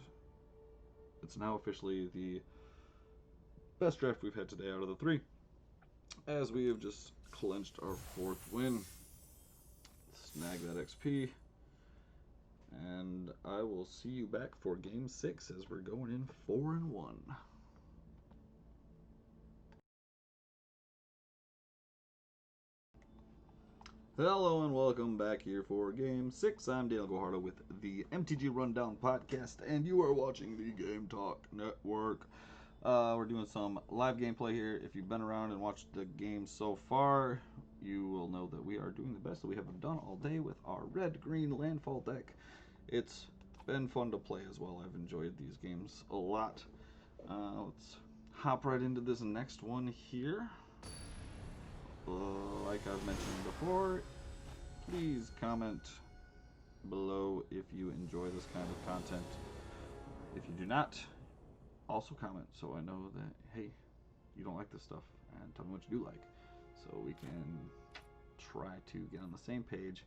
it's now officially the best draft we've had today out of the 3, as we have just clinched our 4th win. Snag that XP, and I will see you back for Game 6 as we're going in 4-1. Hello and welcome back here for Game 6. I'm Daniel Guajardo with the MTG Rundown Podcast, and you are watching the Game Talk Network. We're doing some live gameplay here. If you've been around and watched the game so far, you will know that we are doing the best that we have done all day with our red-green landfall deck. It's been fun to play as well. I've enjoyed these games a lot. Let's hop right into this next one here. Like I've mentioned before, please comment below if you enjoy this kind of content. If you do not, also comment so I know that, hey, you don't like this stuff, and tell me what you do like, so we can try to get on the same page.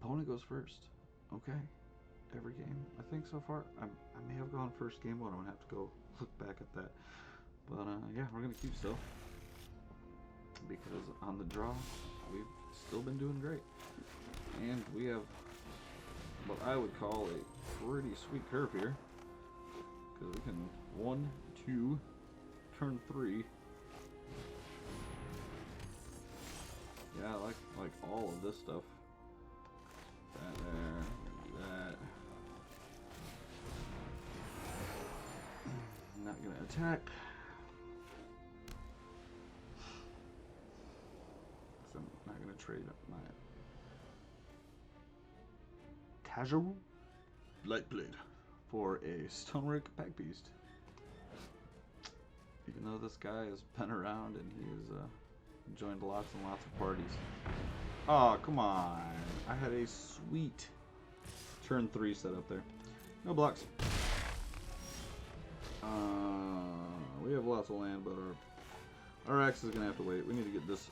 Opponent goes first, okay? Every game, I think so far. I may have gone first game one. I'm gonna have to go look back at that. But yeah, we're gonna keep still, because on the draw we've still been doing great, and we have what I would call a pretty sweet curve here, because we can 1, 2, turn 3. Yeah, I like all of this stuff. That there, that. Not gonna attack. I'm not going to trade up my casual Lightblade for a Stonework Pack Beast. Even though this guy has been around and he is Joined lots and lots of parties. Oh, come on. I had a sweet turn 3 set up there. No blocks. We have lots of land, but our axe is going to have to wait. We need to get this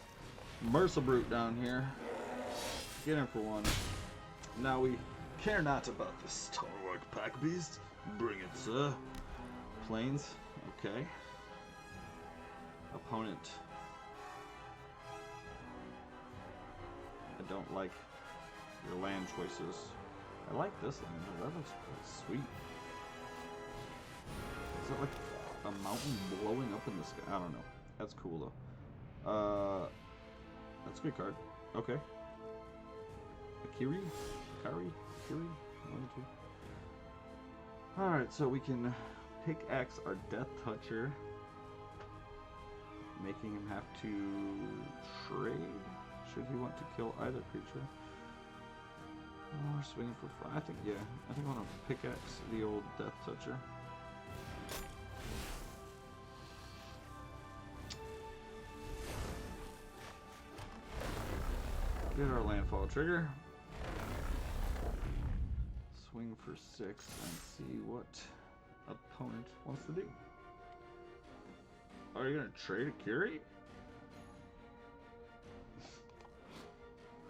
Mercer Brute down here. Get him for one. Now we care not about this stalwart pack beast. Bring it, sir. Plains. Okay. Opponent. I don't like your land choices. I like this land. That looks pretty sweet. Is that like a mountain blowing up in the sky? I don't know. That's cool though. That's a good card. Okay. Akiri? Kari? Akiri? One, two. Alright, so we can pickaxe our Death Toucher, making him have to trade should he want to kill either creature. Oh, we're swinging for 5. I think I want to pickaxe the old Death Toucher. Get our landfall trigger. Swing for 6 and see what opponent wants to do. Are you gonna trade a Curie?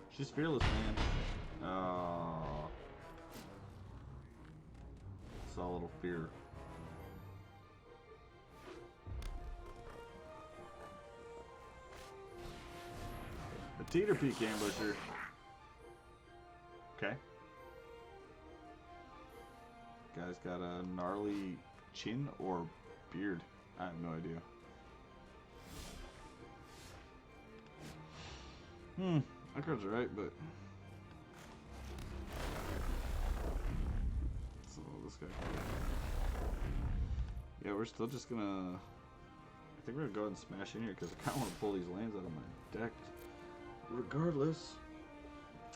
She's fearless, man. Oh. Saw a little fear. A Teeter Peak Ambusher. Okay. Guy's got a gnarly chin or beard. I have no idea. That card's right, but so this guy. Yeah, we're still just gonna. I think we're gonna go ahead and smash in here because I kind of want to pull these lands out of my deck. Regardless,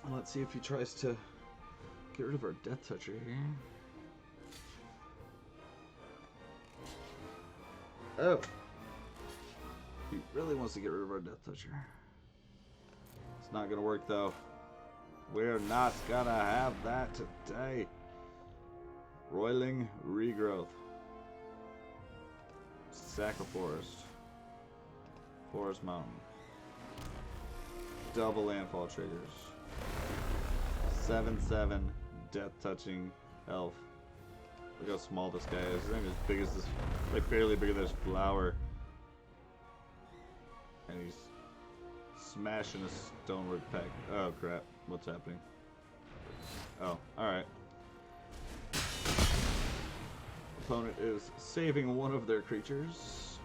let's see if he tries to get rid of our Death Toucher here. Oh, he really wants to get rid of our Death Toucher. It's not gonna work though. We're not gonna have that today. Roiling Regrowth. Sack of Forest. Forest Mountain. Double landfall triggers. 7/7 death touching elf. Look how small this guy is. He's not as big as this, like barely bigger than this flower. And he's smashing a stonework pack. Oh crap, what's happening? Oh, alright. Opponent is saving one of their creatures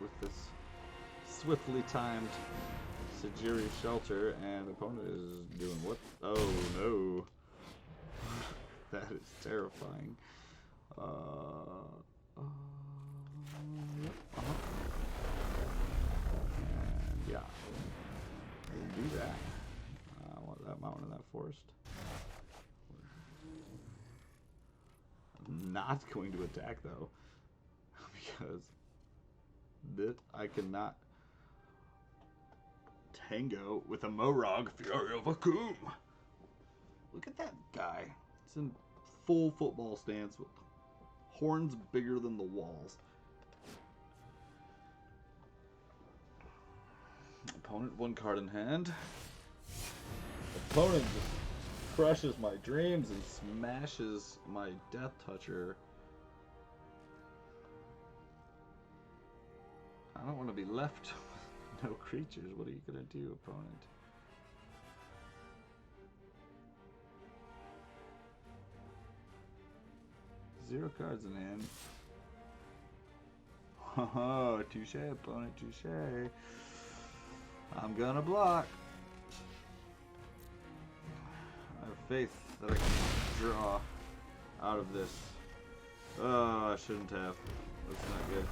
with this swiftly timed Sajiri Shelter, and opponent is doing what? Oh no. That is terrifying. Yep, and yeah, we'll do that. I want that mountain in that forest. I'm not going to attack though, because this I cannot tango with a Morog Fury of Akum. Look at that guy. It's in full football stance with horns bigger than the walls. Opponent, one card in hand. Opponent just crushes my dreams and smashes my Death Toucher. I don't want to be left with no creatures. What are you going to do, opponent? Zero cards in hand. Oh, touche, opponent, touche. I'm gonna block. I have faith that I can draw out of this. Oh, I shouldn't have. That's not good.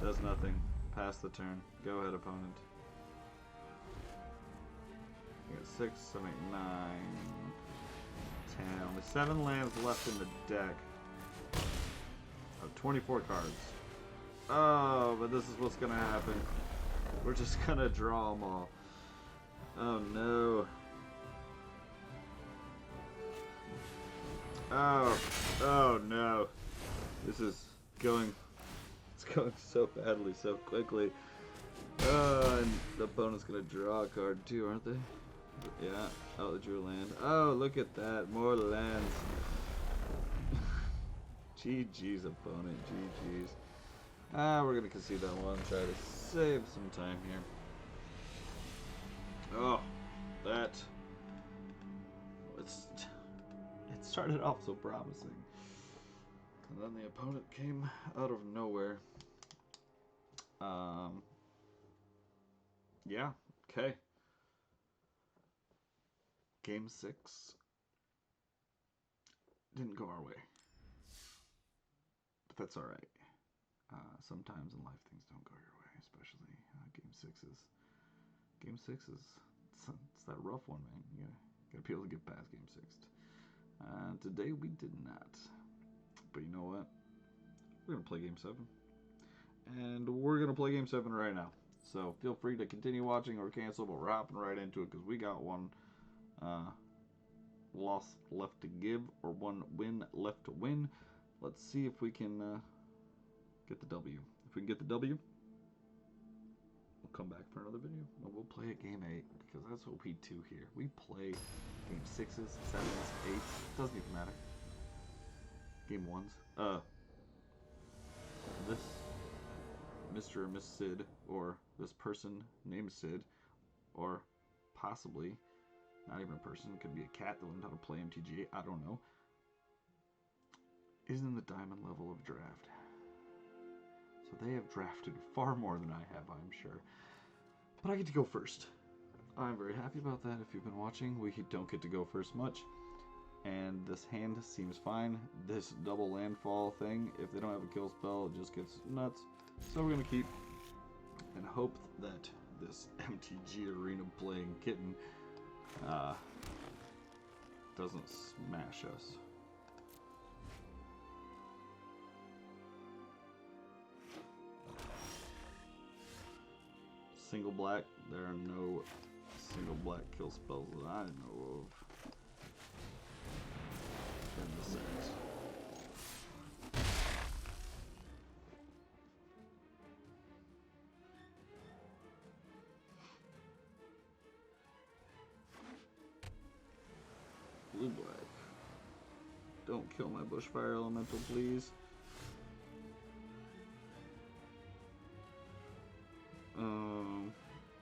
Does nothing. Pass the turn. Go ahead, opponent. You got 6, 7, 8, 9, 10. Only 7 lands left in the deck. 24 cards. Oh, but this is what's gonna happen. We're just gonna draw them all. Oh no. Oh no. This is going, it's going so badly, so quickly. And the opponent's gonna draw a card too, aren't they? Yeah. Oh, they drew a land. Oh, look at that. More lands. GG's opponent. GG's. We're gonna concede that one. Try to save some time here. Oh, that. It started off so promising. And then the opponent came out of nowhere. Yeah, okay. Game 6 didn't go our way. But that's alright. Sometimes in life things don't go your way, especially game 6s. Game 6 is, it's that rough one, man. You gotta be able to get past game 6. Today we did not. But you know what? We're gonna play game 7. And we're gonna play game 7 right now. So feel free to continue watching or cancel, but we're hopping right into it because we got one loss left to give, or one win left to win. Let's see if we can get the W. If we can get the W, we'll come back for another video. And we'll play a game 8 because that's what we do here. We play game 6s, 7s, 8s. Doesn't even matter. Game 1s. This Mr. or Miss Sid, or this person named Sid, or possibly not even a person, could be a cat that learned how to play MTG, I don't know, is in the diamond level of draft. So they have drafted far more than I have, I'm sure. But I get to go first. I'm very happy about that. If you've been watching, we don't get to go first much. And this hand seems fine. This double landfall thing, if they don't have a kill spell, it just gets nuts. So we're going to keep and hope that this MTG arena playing kitten doesn't smash us. Single black, there are no single black kill spells that I know of in the series. Blue black. Don't kill my bushfire elemental, please.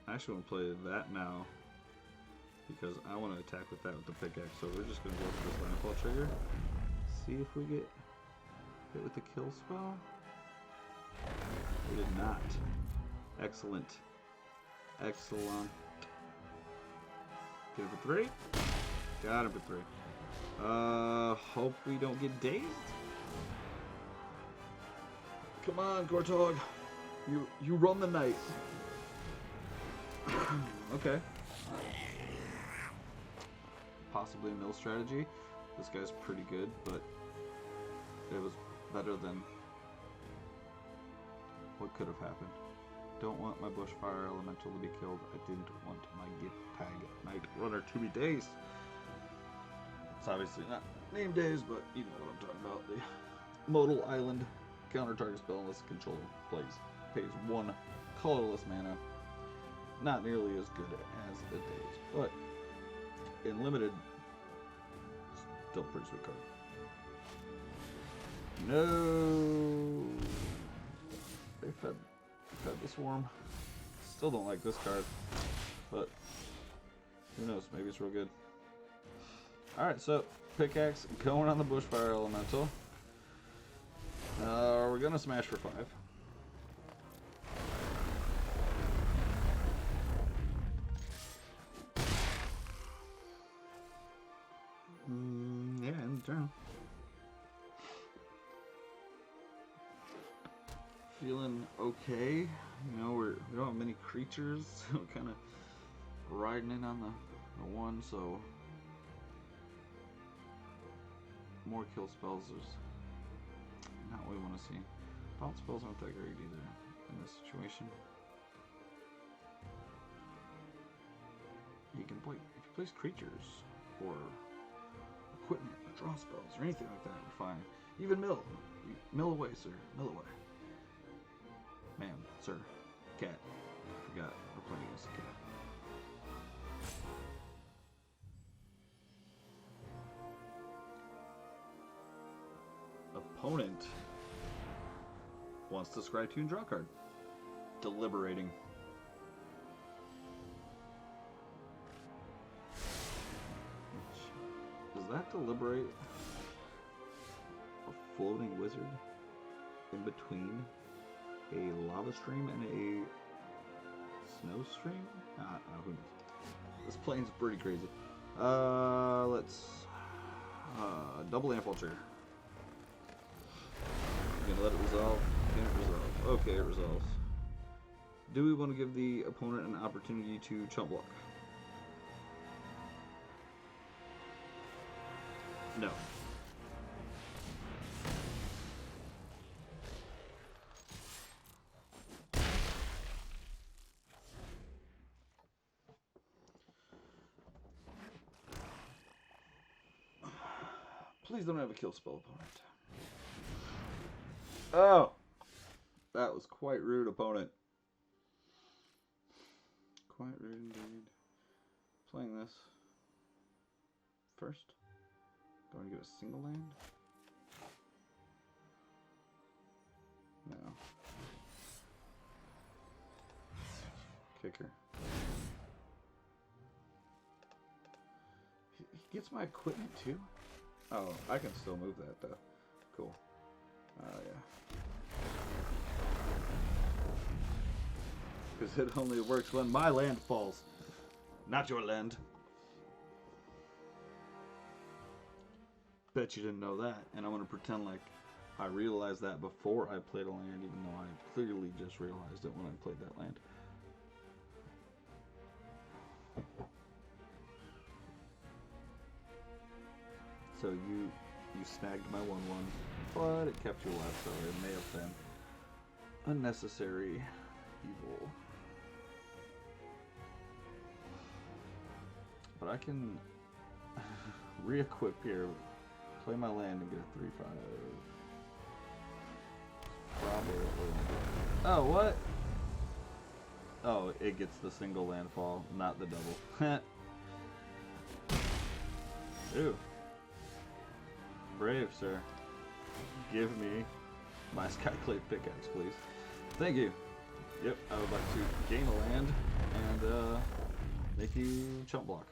I actually want to play that now because I want to attack with that with the pickaxe. So we're just going to go for this landfall trigger. See if we get hit with the kill spell. We did not. Excellent. Excellent. Get him for 3. Got him for 3. Hope we don't get dazed. Come on, Gortog. You run the night. Okay. Possibly a mill strategy. This guy's pretty good, but it was better than what could have happened. Don't want my bushfire elemental to be killed. I didn't want my gift tag night runner to be dazed. It's obviously not named dazed, but you know what I'm talking about. The modal island counter target spell unless the controller pays 1 colorless mana. Not nearly as good as the daze, but in limited, still pretty sweet card. No, they fed the swarm. Still don't like this card, but who knows? Maybe it's real good. All right, so pickaxe going on the bushfire elemental. We're gonna smash for 5. Yeah, end the turn. Feeling okay. You know, we don't have many creatures, so we're kind of riding in on the one, so more kill spells is not what we want to see. Bounce spells aren't that great either in this situation. He can play, if he plays creatures or equipment or draw spells or anything like that, we're fine. Even mill. Mill away, sir. Mill away. Ma'am, sir. Cat. I forgot we're playing against a cat. Opponent wants to scry 2 and draw a card. Deliberating. Does that deliberate a floating wizard in between a lava stream and a snow stream? Who knows? This plane's pretty crazy. Let's double land vulture. Gonna let it resolve. Can it resolve? Okay, it resolves. Do we want to give the opponent an opportunity to chump block? No. Please don't have a kill spell, opponent. Oh! That was quite rude, opponent. Quite rude indeed. Playing this first. Going to get a single land? No. Kicker. He gets my equipment too? Oh, I can still move that though. Cool. Yeah. Because it only works when my land falls. Not your land. Bet you didn't know that. And I'm going to pretend like I realized that before I played a land, even though I clearly just realized it when I played that land. So you snagged my 1/1, but it kept you alive, so it may have been unnecessary evil. But I can re-equip here, play my land, and get a 3/5. Probably. Oh, what? Oh, it gets the single landfall, not the double. Ooh. Brave, sir. Give me my Skyclave pickaxe, please. Thank you. Yep, I would like to gain a land and make you chump block.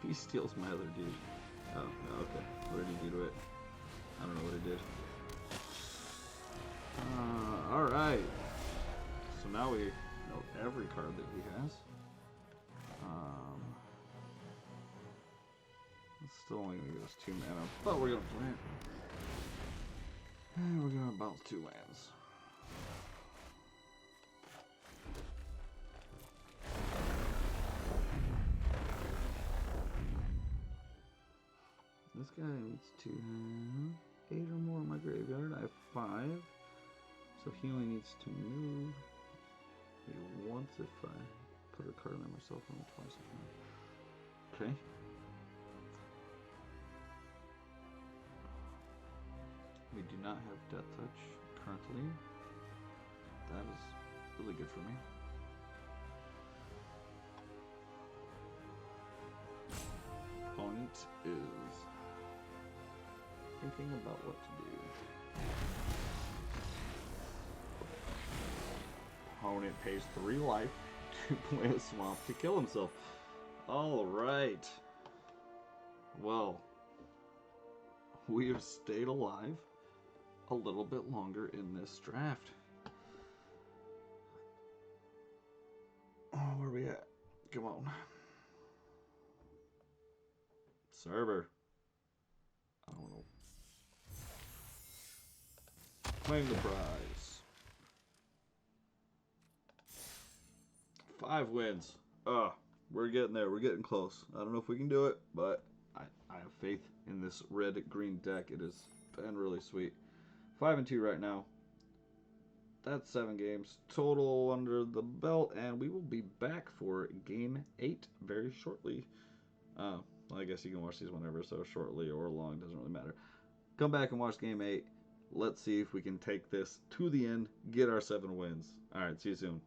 He steals my other dude. Oh, okay. What did he do to it? I don't know what he did. Alright. So now we know every card that he has. It's still only going to give us 2 mana, but we're going to play it. And we're going to bounce 2 lands. This guy needs to have 8 or more in my graveyard. I have 5. So he only needs to move maybe once if I put a card on there myself, and twice if not. Okay. We do not have Death Touch currently. That is really good for me. Opponent is thinking about what to do. Opponent pays 3 life to play a swamp to kill himself. Alright. Well, we have stayed alive a little bit longer in this draft. Oh, where are we at? Come on. Server. I don't know. Claim the prize. 5 wins. We're getting there. We're getting close. I don't know if we can do it, but I have faith in this red-green deck. It has been really sweet. 5-2 right now. That's 7 games total under the belt, and we will be back for game 8 very shortly. Well, I guess you can watch these whenever, so shortly or long, doesn't really matter. Come back and watch game 8. Let's see if we can take this to the end, get our 7 wins. All right, see you soon.